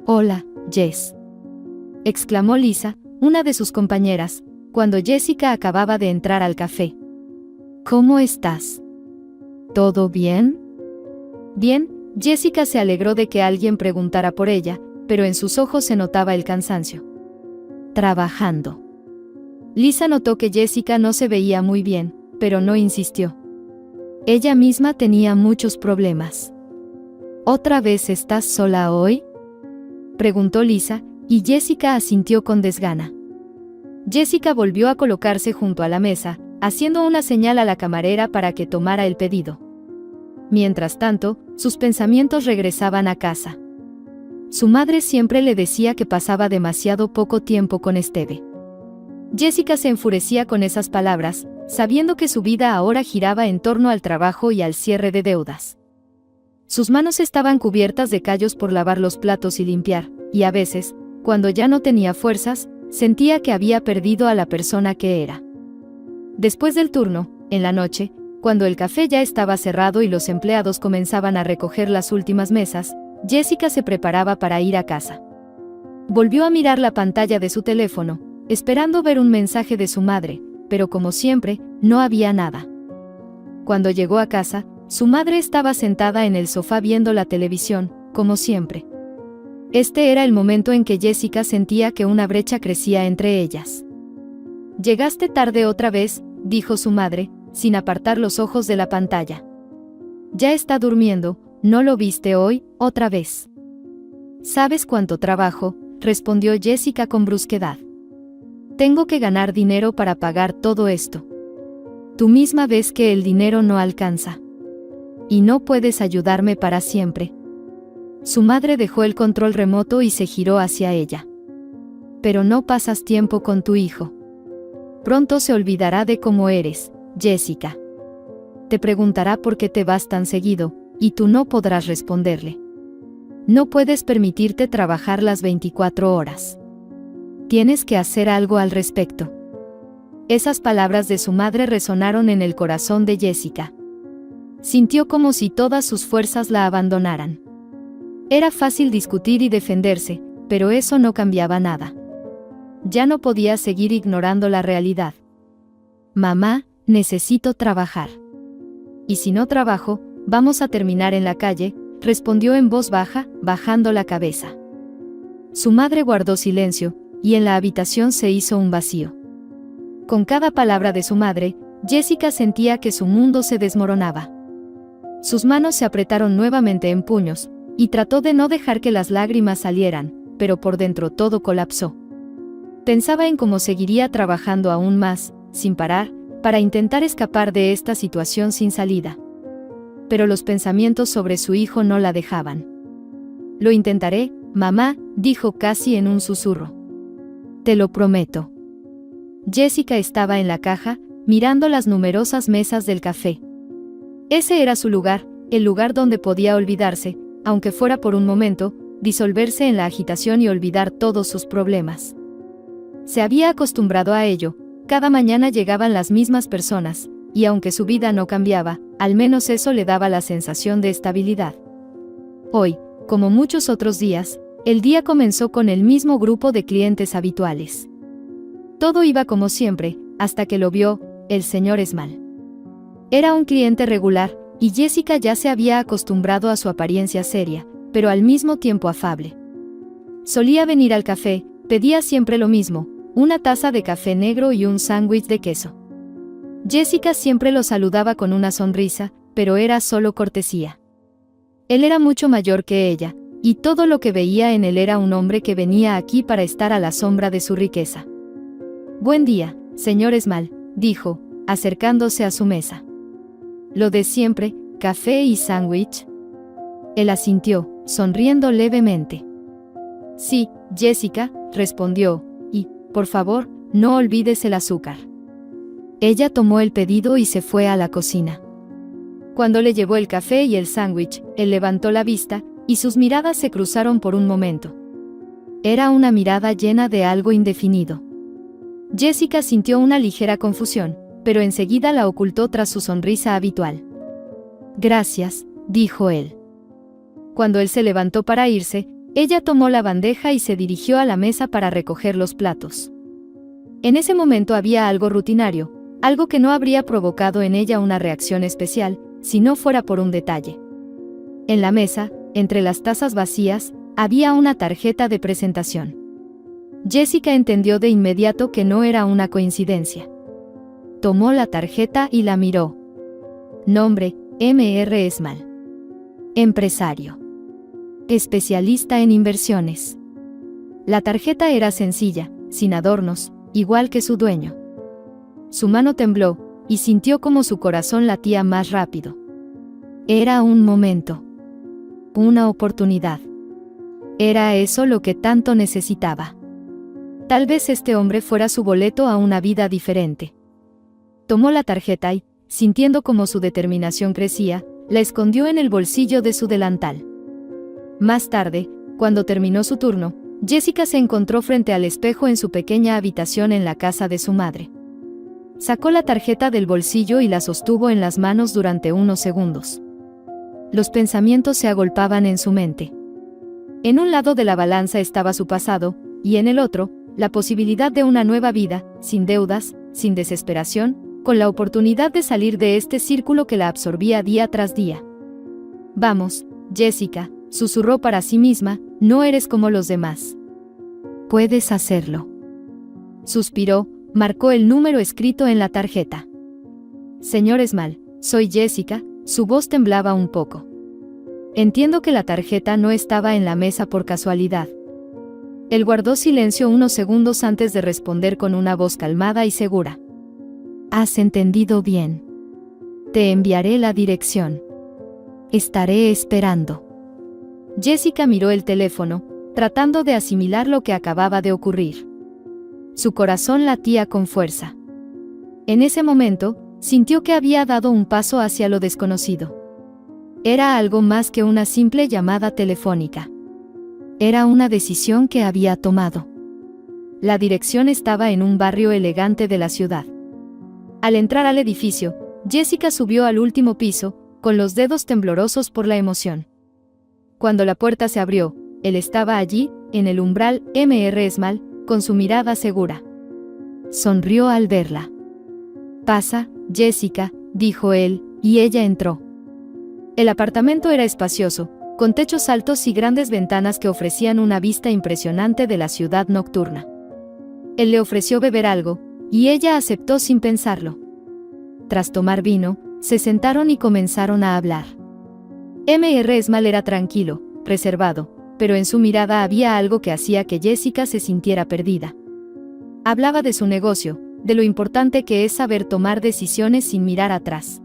S1: «Hola, Jess», exclamó Lisa, una de sus compañeras, cuando Jessica acababa de entrar al café. «¿Cómo estás? ¿Todo bien?» Bien, Jessica se alegró de que alguien preguntara por ella, pero en sus ojos se notaba el cansancio. «Trabajando». Lisa notó que Jessica no se veía muy bien, pero no insistió. Ella misma tenía muchos problemas. «¿Otra vez estás sola hoy?», preguntó Lisa, y Jessica asintió con desgana. Jessica volvió a colocarse junto a la mesa, haciendo una señal a la camarera para que tomara el pedido. Mientras tanto, sus pensamientos regresaban a casa. Su madre siempre le decía que pasaba demasiado poco tiempo con Steve. Jessica se enfurecía con esas palabras, sabiendo que su vida ahora giraba en torno al trabajo y al cierre de deudas. Sus manos estaban cubiertas de callos por lavar los platos y limpiar, y a veces, cuando ya no tenía fuerzas, sentía que había perdido a la persona que era. Después del turno, en la noche, cuando el café ya estaba cerrado y los empleados comenzaban a recoger las últimas mesas, Jessica se preparaba para ir a casa. Volvió a mirar la pantalla de su teléfono, esperando ver un mensaje de su madre, pero como siempre, no había nada. Cuando llegó a casa, su madre estaba sentada en el sofá viendo la televisión, como siempre. Este era el momento en que Jessica sentía que una brecha crecía entre ellas. «Llegaste tarde otra vez», dijo su madre, sin apartar los ojos de la pantalla. «Ya está durmiendo, ¿no lo viste hoy, otra vez?» «¿Sabes cuánto trabajo?», respondió Jessica con brusquedad. «Tengo que ganar dinero para pagar todo esto. Tú misma ves que el dinero no alcanza. Y no puedes ayudarme para siempre». Su madre dejó el control remoto y se giró hacia ella. «Pero no pasas tiempo con tu hijo. Pronto se olvidará de cómo eres, Jessica. Te preguntará por qué te vas tan seguido, y tú no podrás responderle. No puedes permitirte trabajar las 24 horas. Tienes que hacer algo al respecto». Esas palabras de su madre resonaron en el corazón de Jessica. Sintió como si todas sus fuerzas la abandonaran. Era fácil discutir y defenderse, pero eso no cambiaba nada. Ya no podía seguir ignorando la realidad. «Mamá, necesito trabajar. Y si no trabajo, vamos a terminar en la calle», respondió en voz baja, bajando la cabeza. Su madre guardó silencio, y en la habitación se hizo un vacío. Con cada palabra de su madre, Jessica sentía que su mundo se desmoronaba. Sus manos se apretaron nuevamente en puños, y trató de no dejar que las lágrimas salieran, pero por dentro todo colapsó. Pensaba en cómo seguiría trabajando aún más, sin parar, para intentar escapar de esta situación sin salida. Pero los pensamientos sobre su hijo no la dejaban. «Lo intentaré, mamá», dijo casi en un susurro. «Te lo prometo». Jessica estaba en la caja, mirando las numerosas mesas del café. Ese era su lugar, el lugar donde podía olvidarse, aunque fuera por un momento, disolverse en la agitación y olvidar todos sus problemas. Se había acostumbrado a ello, cada mañana llegaban las mismas personas, y aunque su vida no cambiaba, al menos eso le daba la sensación de estabilidad. Hoy, como muchos otros días, el día comenzó con el mismo grupo de clientes habituales. Todo iba como siempre, hasta que lo vio, el señor Small. Era un cliente regular, y Jessica ya se había acostumbrado a su apariencia seria, pero al mismo tiempo afable. Solía venir al café, pedía siempre lo mismo, una taza de café negro y un sándwich de queso. Jessica siempre lo saludaba con una sonrisa, pero era solo cortesía. Él era mucho mayor que ella, y todo lo que veía en él era un hombre que venía aquí para estar a la sombra de su riqueza. «Buen día, señor Small», dijo, acercándose a su mesa. «Lo de siempre, café y sándwich». Él asintió, sonriendo levemente. «Sí, Jessica», respondió, «y, por favor, no olvides el azúcar». Ella tomó el pedido y se fue a la cocina. Cuando le llevó el café y el sándwich, él levantó la vista, y sus miradas se cruzaron por un momento. Era una mirada llena de algo indefinido. Jessica sintió una ligera confusión, pero enseguida la ocultó tras su sonrisa habitual. «Gracias», dijo él. Cuando él se levantó para irse, ella tomó la bandeja y se dirigió a la mesa para recoger los platos. En ese momento había algo rutinario, algo que no habría provocado en ella una reacción especial, si no fuera por un detalle. En la mesa, entre las tazas vacías, había una tarjeta de presentación. Jessica entendió de inmediato que no era una coincidencia. Tomó la tarjeta y la miró. Nombre: Mr. Small. Empresario. Especialista en inversiones. La tarjeta era sencilla, sin adornos, igual que su dueño. Su mano tembló, y sintió como su corazón latía más rápido. Era un momento. Una oportunidad. Era eso lo que tanto necesitaba. Tal vez este hombre fuera su boleto a una vida diferente. Tomó la tarjeta y, sintiendo como su determinación crecía, la escondió en el bolsillo de su delantal. Más tarde, cuando terminó su turno, Jessica se encontró frente al espejo en su pequeña habitación en la casa de su madre. Sacó la tarjeta del bolsillo y la sostuvo en las manos durante unos segundos. Los pensamientos se agolpaban en su mente. En un lado de la balanza estaba su pasado, y en el otro, la posibilidad de una nueva vida, sin deudas, sin desesperación, con la oportunidad de salir de este círculo que la absorbía día tras día. «Vamos, Jessica», susurró para sí misma, «no eres como los demás. Puedes hacerlo». Suspiró, marcó el número escrito en la tarjeta. «Señor Small, soy Jessica», su voz temblaba un poco. «Entiendo que la tarjeta no estaba en la mesa por casualidad». Él guardó silencio unos segundos antes de responder con una voz calmada y segura. «Has entendido bien. Te enviaré la dirección. Estaré esperando». Jessica miró el teléfono, tratando de asimilar lo que acababa de ocurrir. Su corazón latía con fuerza. En ese momento, sintió que había dado un paso hacia lo desconocido. Era algo más que una simple llamada telefónica. Era una decisión que había tomado. La dirección estaba en un barrio elegante de la ciudad. Al entrar al edificio, Jessica subió al último piso, con los dedos temblorosos por la emoción. Cuando la puerta se abrió, él estaba allí, en el umbral, Mr. Small, con su mirada segura. Sonrió al verla. «Pasa, Jessica», dijo él, y ella entró. El apartamento era espacioso, con techos altos y grandes ventanas que ofrecían una vista impresionante de la ciudad nocturna. Él le ofreció beber algo, y ella aceptó sin pensarlo. Tras tomar vino, se sentaron y comenzaron a hablar. Mr. Small era tranquilo, reservado, pero en su mirada había algo que hacía que Jessica se sintiera perdida. Hablaba de su negocio, de lo importante que es saber tomar decisiones sin mirar atrás.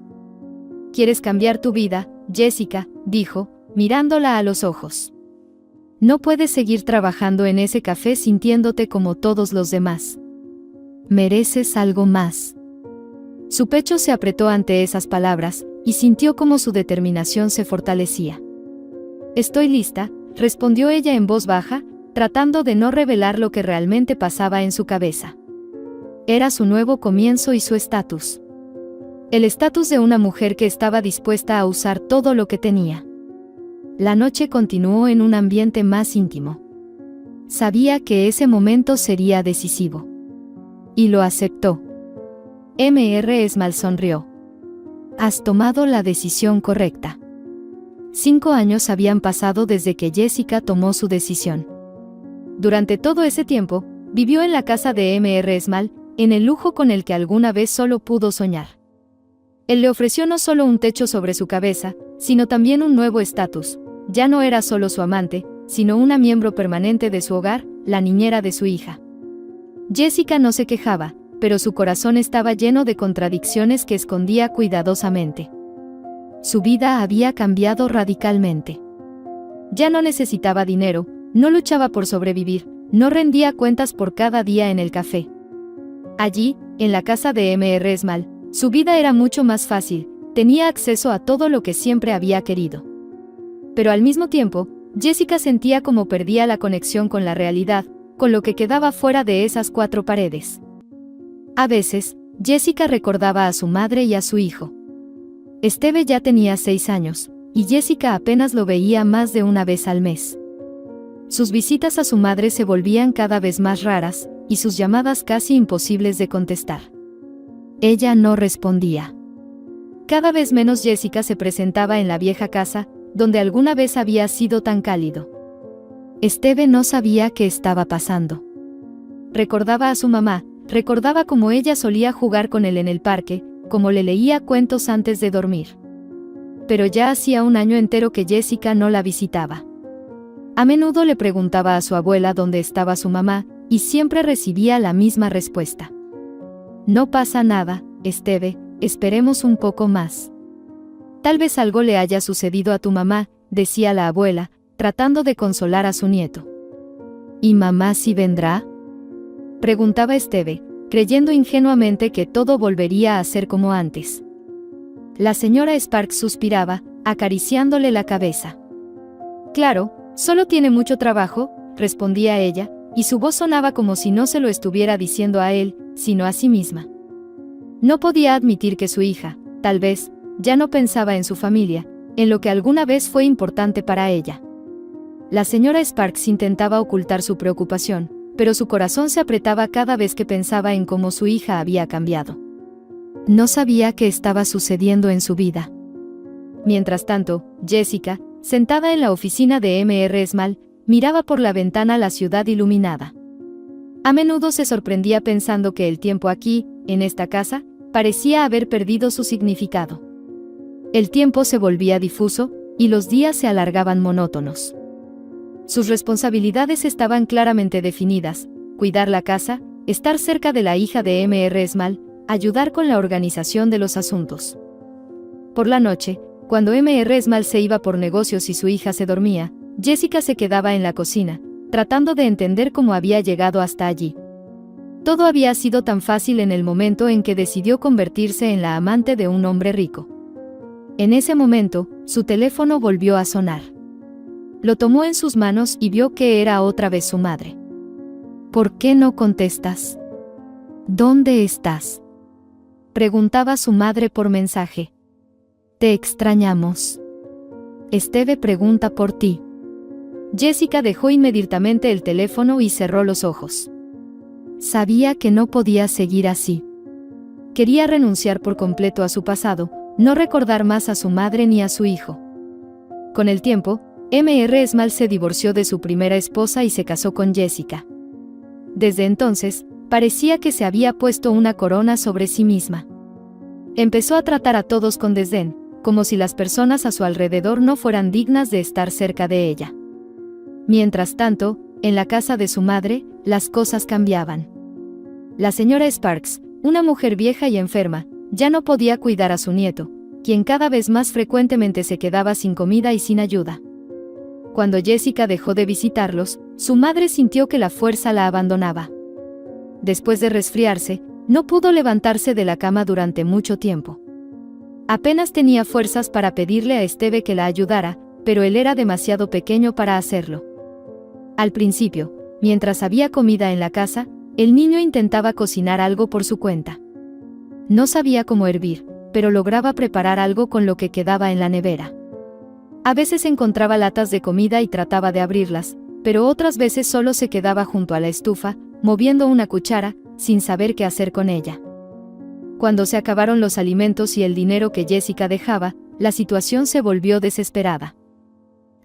S1: «¿Quieres cambiar tu vida, Jessica?», dijo, mirándola a los ojos. «No puedes seguir trabajando en ese café sintiéndote como todos los demás. Mereces algo más». Su pecho se apretó ante esas palabras, y sintió como su determinación se fortalecía. «Estoy lista», respondió ella en voz baja, tratando de no revelar lo que realmente pasaba en su cabeza. Era su nuevo comienzo y su estatus. El estatus de una mujer que estaba dispuesta a usar todo lo que tenía. La noche continuó en un ambiente más íntimo. Sabía que ese momento sería decisivo. Y lo aceptó. Mr. Small sonrió. «Has tomado la decisión correcta». 5 años habían pasado desde que Jessica tomó su decisión. Durante todo ese tiempo, vivió en la casa de Mr. Small, en el lujo con el que alguna vez solo pudo soñar. Él le ofreció no solo un techo sobre su cabeza, sino también un nuevo estatus. Ya no era solo su amante, sino una miembro permanente de su hogar, la niñera de su hija. Jessica no se quejaba, pero su corazón estaba lleno de contradicciones que escondía cuidadosamente. Su vida había cambiado radicalmente. Ya no necesitaba dinero, no luchaba por sobrevivir, no rendía cuentas por cada día en el café. Allí, en la casa de Mr. Small, su vida era mucho más fácil, tenía acceso a todo lo que siempre había querido. Pero al mismo tiempo, Jessica sentía como perdía la conexión con la realidad, con lo que quedaba fuera de esas 4 paredes. A veces, Jessica recordaba a su madre y a su hijo. Esteve ya tenía 6 años, y Jessica apenas lo veía más de una vez al mes. Sus visitas a su madre se volvían cada vez más raras, y sus llamadas casi imposibles de contestar. Ella no respondía. Cada vez menos Jessica se presentaba en la vieja casa, donde alguna vez había sido tan cálido. Esteve no sabía qué estaba pasando. Recordaba a su mamá, recordaba cómo ella solía jugar con él en el parque, cómo le leía cuentos antes de dormir. Pero ya hacía un año entero que Jessica no la visitaba. A menudo le preguntaba a su abuela dónde estaba su mamá, y siempre recibía la misma respuesta. «No pasa nada, Esteve, esperemos un poco más. Tal vez algo le haya sucedido a tu mamá», decía la abuela, tratando de consolar a su nieto. «¿Y mamá sí vendrá?», preguntaba Esteve, creyendo ingenuamente que todo volvería a ser como antes. La señora Sparks suspiraba, acariciándole la cabeza. Claro, solo tiene mucho trabajo, respondía ella, y su voz sonaba como si no se lo estuviera diciendo a él, sino a sí misma. No podía admitir que su hija, tal vez, ya no pensaba en su familia, en lo que alguna vez fue importante para ella. La señora Sparks intentaba ocultar su preocupación, pero su corazón se apretaba cada vez que pensaba en cómo su hija había cambiado. No sabía qué estaba sucediendo en su vida. Mientras tanto, Jessica, sentada en la oficina de Mr. Small, miraba por la ventana la ciudad iluminada. A menudo se sorprendía pensando que el tiempo aquí, en esta casa, parecía haber perdido su significado. El tiempo se volvía difuso, y los días se alargaban monótonos. Sus responsabilidades estaban claramente definidas: cuidar la casa, estar cerca de la hija de Mr. Small, ayudar con la organización de los asuntos. Por la noche, cuando Mr. Small se iba por negocios y su hija se dormía, Jessica se quedaba en la cocina, tratando de entender cómo había llegado hasta allí. Todo había sido tan fácil en el momento en que decidió convertirse en la amante de un hombre rico. En ese momento, su teléfono volvió a sonar. Lo tomó en sus manos y vio que era otra vez su madre. ¿Por qué no contestas? ¿Dónde estás?, preguntaba su madre por mensaje. Te extrañamos. Esteve pregunta por ti. Jessica dejó inmediatamente el teléfono y cerró los ojos. Sabía que no podía seguir así. Quería renunciar por completo a su pasado, no recordar más a su madre ni a su hijo. Con el tiempo, Mr. Small se divorció de su primera esposa y se casó con Jessica. Desde entonces, parecía que se había puesto una corona sobre sí misma. Empezó a tratar a todos con desdén, como si las personas a su alrededor no fueran dignas de estar cerca de ella. Mientras tanto, en la casa de su madre, las cosas cambiaban. La señora Sparks, una mujer vieja y enferma, ya no podía cuidar a su nieto, quien cada vez más frecuentemente se quedaba sin comida y sin ayuda. Cuando Jessica dejó de visitarlos, su madre sintió que la fuerza la abandonaba. Después de resfriarse, no pudo levantarse de la cama durante mucho tiempo. Apenas tenía fuerzas para pedirle a Esteve que la ayudara, pero él era demasiado pequeño para hacerlo. Al principio, mientras había comida en la casa, el niño intentaba cocinar algo por su cuenta. No sabía cómo hervir, pero lograba preparar algo con lo que quedaba en la nevera. A veces encontraba latas de comida y trataba de abrirlas, pero otras veces solo se quedaba junto a la estufa, moviendo una cuchara, sin saber qué hacer con ella. Cuando se acabaron los alimentos y el dinero que Jessica dejaba, la situación se volvió desesperada.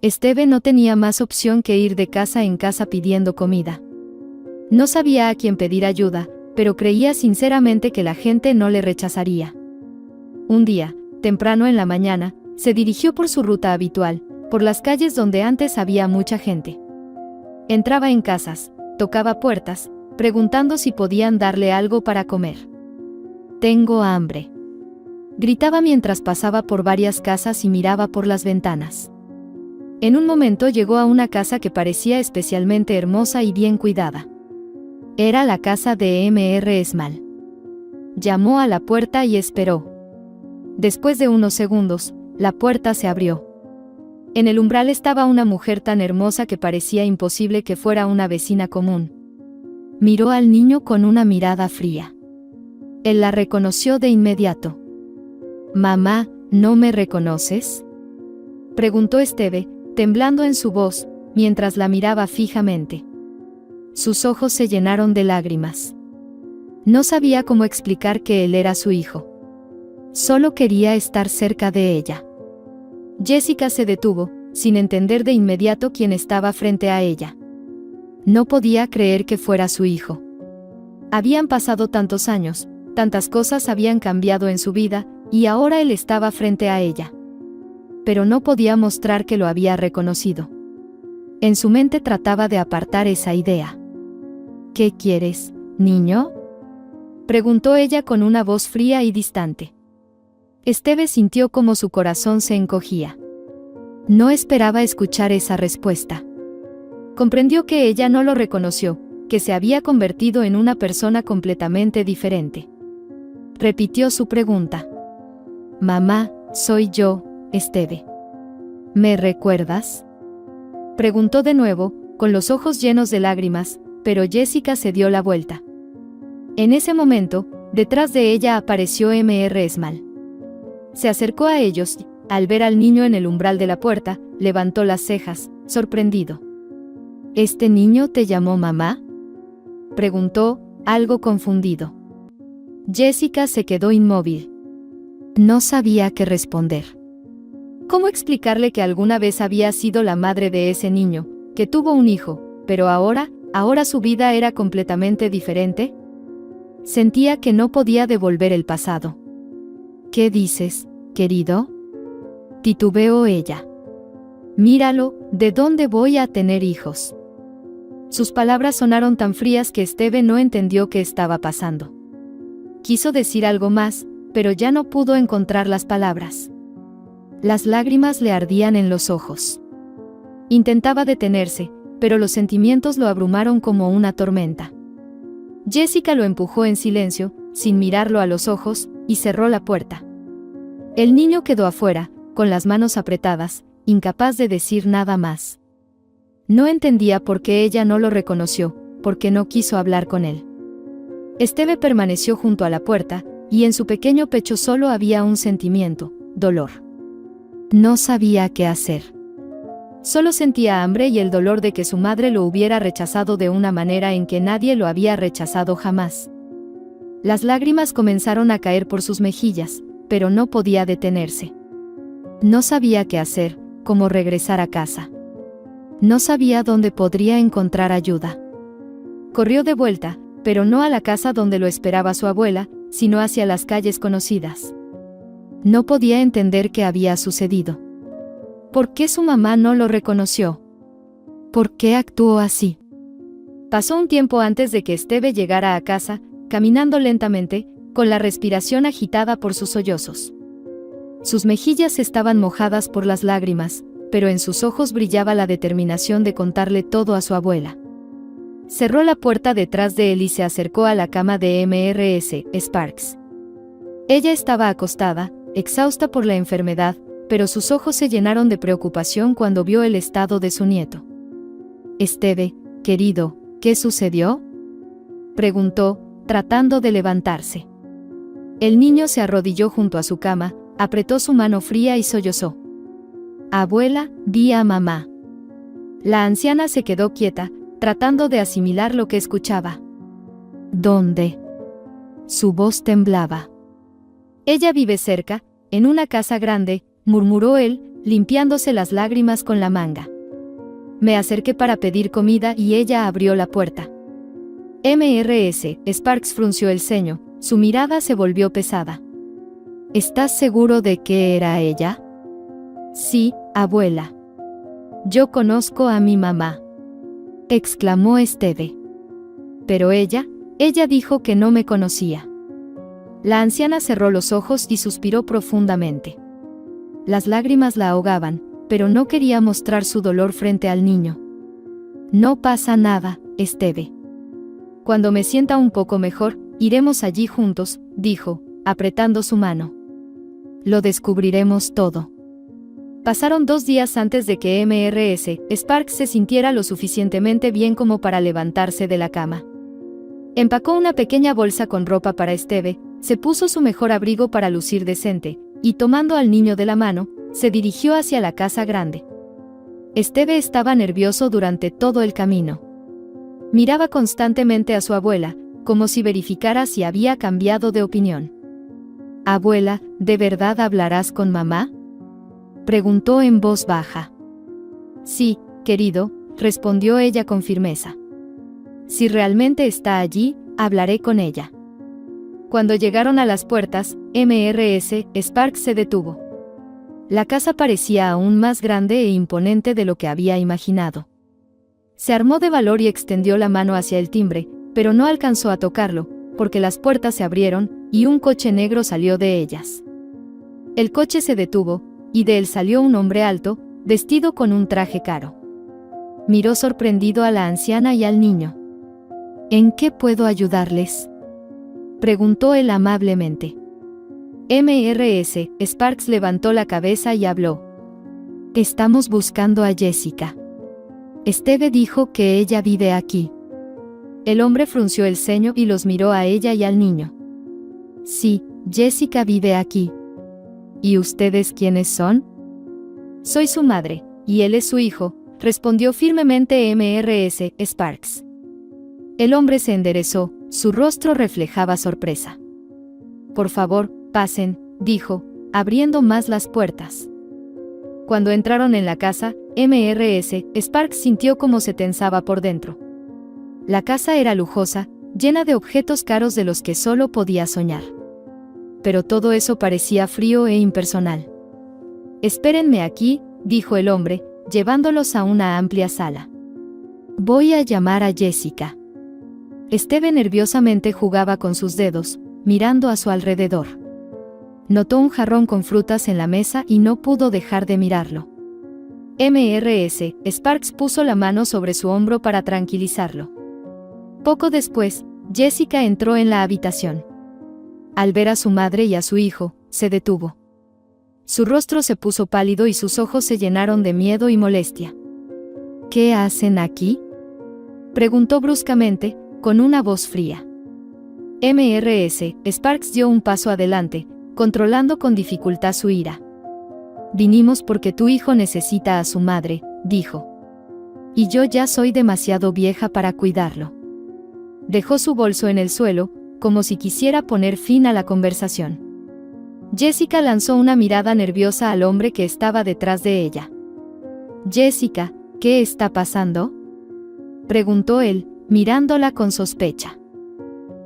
S1: Esteve no tenía más opción que ir de casa en casa pidiendo comida. No sabía a quién pedir ayuda, pero creía sinceramente que la gente no le rechazaría. Un día, temprano en la mañana, se dirigió por su ruta habitual, por las calles donde antes había mucha gente. Entraba en casas, tocaba puertas, preguntando si podían darle algo para comer. «Tengo hambre», gritaba mientras pasaba por varias casas y miraba por las ventanas. En un momento llegó a una casa que parecía especialmente hermosa y bien cuidada. Era la casa de Mr. Small. Llamó a la puerta y esperó. Después de unos segundos, la puerta se abrió. En el umbral estaba una mujer tan hermosa que parecía imposible que fuera una vecina común. Miró al niño con una mirada fría. Él la reconoció de inmediato. «Mamá, ¿no me reconoces?», preguntó Esteve, temblando en su voz, mientras la miraba fijamente. Sus ojos se llenaron de lágrimas. No sabía cómo explicar que él era su hijo. Solo quería estar cerca de ella. Jessica se detuvo, sin entender de inmediato quién estaba frente a ella. No podía creer que fuera su hijo. Habían pasado tantos años, tantas cosas habían cambiado en su vida, y ahora él estaba frente a ella. Pero no podía mostrar que lo había reconocido. En su mente trataba de apartar esa idea. «¿Qué quieres, niño?», preguntó ella con una voz fría y distante. Esteve sintió como su corazón se encogía. No esperaba escuchar esa respuesta. Comprendió que ella no lo reconoció, que se había convertido en una persona completamente diferente. Repitió su pregunta. «Mamá, soy yo, Esteve. ¿Me recuerdas? Preguntó de nuevo, con los ojos llenos de lágrimas, pero Jessica se dio la vuelta. En ese momento, detrás de ella apareció Mr. Small. Se acercó a ellos y, al ver al niño en el umbral de la puerta, levantó las cejas, sorprendido. ¿Este niño te llamó mamá?, preguntó, algo confundido. Jessica se quedó inmóvil. No sabía qué responder. ¿Cómo explicarle que alguna vez había sido la madre de ese niño, que tuvo un hijo, pero ahora su vida era completamente diferente? Sentía que no podía devolver el pasado. ¿Qué dices, querido?, titubeó ella. Míralo, ¿de dónde voy a tener hijos? Sus palabras sonaron tan frías que Esteve no entendió qué estaba pasando. Quiso decir algo más, pero ya no pudo encontrar las palabras. Las lágrimas le ardían en los ojos. Intentaba detenerse, pero los sentimientos lo abrumaron como una tormenta. Jessica lo empujó en silencio, sin mirarlo a los ojos, y cerró la puerta. El niño quedó afuera, con las manos apretadas, incapaz de decir nada más. No entendía por qué ella no lo reconoció, por qué no quiso hablar con él. Esteve permaneció junto a la puerta, y en su pequeño pecho solo había un sentimiento: dolor. No sabía qué hacer. Solo sentía hambre y el dolor de que su madre lo hubiera rechazado de una manera en que nadie lo había rechazado jamás. Las lágrimas comenzaron a caer por sus mejillas, pero no podía detenerse. No sabía qué hacer, cómo regresar a casa. No sabía dónde podría encontrar ayuda. Corrió de vuelta, pero no a la casa donde lo esperaba su abuela, sino hacia las calles conocidas. No podía entender qué había sucedido. ¿Por qué su mamá no lo reconoció? ¿Por qué actuó así? Pasó un tiempo antes de que Esteve llegara a casa, caminando lentamente, con la respiración agitada por sus sollozos. Sus mejillas estaban mojadas por las lágrimas, pero en sus ojos brillaba la determinación de contarle todo a su abuela. Cerró la puerta detrás de él y se acercó a la cama de Mrs. Sparks. Ella estaba acostada, exhausta por la enfermedad, pero sus ojos se llenaron de preocupación cuando vio el estado de su nieto. «Esteve, querido, ¿qué sucedió?», preguntó, tratando de levantarse. El niño se arrodilló junto a su cama, apretó su mano fría y sollozó. «Abuela, di a mamá». La anciana se quedó quieta, tratando de asimilar lo que escuchaba. «¿Dónde?». Su voz temblaba. «Ella vive cerca, en una casa grande», murmuró él, limpiándose las lágrimas con la manga. Me acerqué para pedir comida y ella abrió la puerta. Mrs. Sparks frunció el ceño, su mirada se volvió pesada. ¿Estás seguro de que era ella? Sí, abuela. Yo conozco a mi mamá, exclamó Esteve. Pero ella dijo que no me conocía. La anciana cerró los ojos y suspiró profundamente. Las lágrimas la ahogaban, pero no quería mostrar su dolor frente al niño. No pasa nada, Esteve. Cuando me sienta un poco mejor, iremos allí juntos, dijo, apretando su mano. Lo descubriremos todo. Pasaron 2 días antes de que Mrs. Sparks se sintiera lo suficientemente bien como para levantarse de la cama. Empacó una pequeña bolsa con ropa para Esteve, se puso su mejor abrigo para lucir decente, y tomando al niño de la mano, se dirigió hacia la casa grande. Esteve estaba nervioso durante todo el camino. Miraba constantemente a su abuela, como si verificara si había cambiado de opinión. «Abuela, ¿de verdad hablarás con mamá?», preguntó en voz baja. «Sí, querido», respondió ella con firmeza. «Si realmente está allí, hablaré con ella». Cuando llegaron a las puertas, Mrs. Sparks se detuvo. La casa parecía aún más grande e imponente de lo que había imaginado. Se armó de valor y extendió la mano hacia el timbre, pero no alcanzó a tocarlo, porque las puertas se abrieron, y un coche negro salió de ellas. El coche se detuvo, y de él salió un hombre alto, vestido con un traje caro. Miró sorprendido a la anciana y al niño. «¿En qué puedo ayudarles?», preguntó él amablemente. Mrs. Sparks levantó la cabeza y habló. Estamos buscando a Jessica. Steve dijo que ella vive aquí. El hombre frunció el ceño y los miró a ella y al niño. Sí, Jessica vive aquí. ¿Y ustedes quiénes son? Soy su madre, y él es su hijo, respondió firmemente Mrs. Sparks. El hombre se enderezó, su rostro reflejaba sorpresa. Por favor, pasen, dijo, abriendo más las puertas. Cuando entraron en la casa, Mrs. Sparks sintió cómo se tensaba por dentro. La casa era lujosa, llena de objetos caros de los que solo podía soñar. Pero todo eso parecía frío e impersonal. Espérenme aquí, dijo el hombre, llevándolos a una amplia sala. Voy a llamar a Jessica. Steve nerviosamente jugaba con sus dedos, mirando a su alrededor. Notó un jarrón con frutas en la mesa y no pudo dejar de mirarlo. Mrs. Sparks puso la mano sobre su hombro para tranquilizarlo. Poco después, Jessica entró en la habitación. Al ver a su madre y a su hijo, se detuvo. Su rostro se puso pálido y sus ojos se llenaron de miedo y molestia. ¿Qué hacen aquí?, preguntó bruscamente, con una voz fría. Mrs. Sparks dio un paso adelante, controlando con dificultad su ira. Vinimos porque tu hijo necesita a su madre, dijo. Y yo ya soy demasiado vieja para cuidarlo. Dejó su bolso en el suelo, como si quisiera poner fin a la conversación. Jessica lanzó una mirada nerviosa al hombre que estaba detrás de ella. Jessica, ¿qué está pasando?, preguntó él, mirándola con sospecha.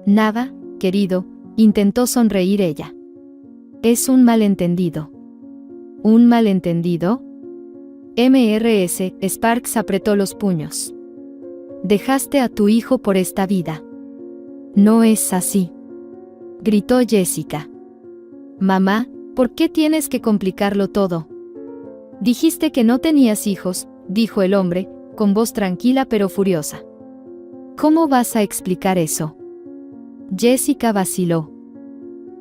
S1: Nada, querido, intentó sonreír ella. Es un malentendido. ¿Un malentendido? Mrs. Sparks apretó los puños. Dejaste a tu hijo por esta vida. No es así, gritó Jessica. Mamá, ¿por qué tienes que complicarlo todo? Dijiste que no tenías hijos, dijo el hombre, con voz tranquila pero furiosa. ¿Cómo vas a explicar eso? Jessica vaciló.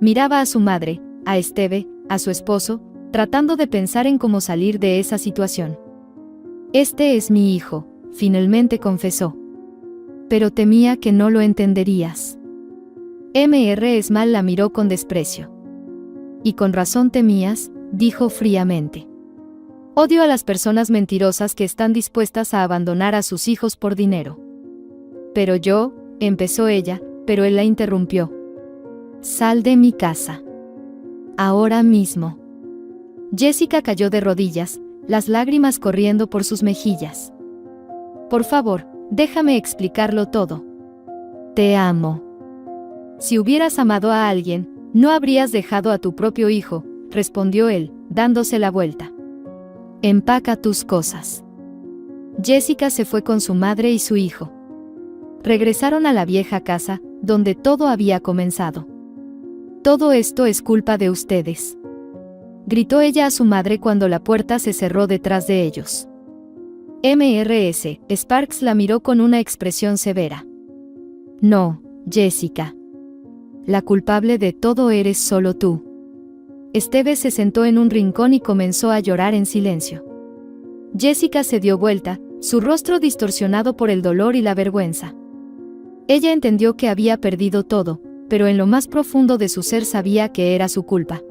S1: Miraba a su madre, a Steve, a su esposo, tratando de pensar en cómo salir de esa situación. Este es mi hijo, finalmente confesó. Pero temía que no lo entenderías. Mr. Small la miró con desprecio. Y con razón temías, dijo fríamente. Odio a las personas mentirosas que están dispuestas a abandonar a sus hijos por dinero. Pero yo, empezó ella, pero él la interrumpió. Sal de mi casa. Ahora mismo. Jessica cayó de rodillas, las lágrimas corriendo por sus mejillas. Por favor, déjame explicarlo todo. Te amo. Si hubieras amado a alguien, no habrías dejado a tu propio hijo, respondió él, dándose la vuelta. Empaca tus cosas. Jessica se fue con su madre y su hijo. Regresaron a la vieja casa, donde todo había comenzado. Todo esto es culpa de ustedes, gritó ella a su madre cuando la puerta se cerró detrás de ellos. Mrs. Sparks la miró con una expresión severa. No, Jessica. La culpable de todo eres solo tú. Steve se sentó en un rincón y comenzó a llorar en silencio. Jessica se dio vuelta, su rostro distorsionado por el dolor y la vergüenza. Ella entendió que había perdido todo, pero en lo más profundo de su ser sabía que era su culpa.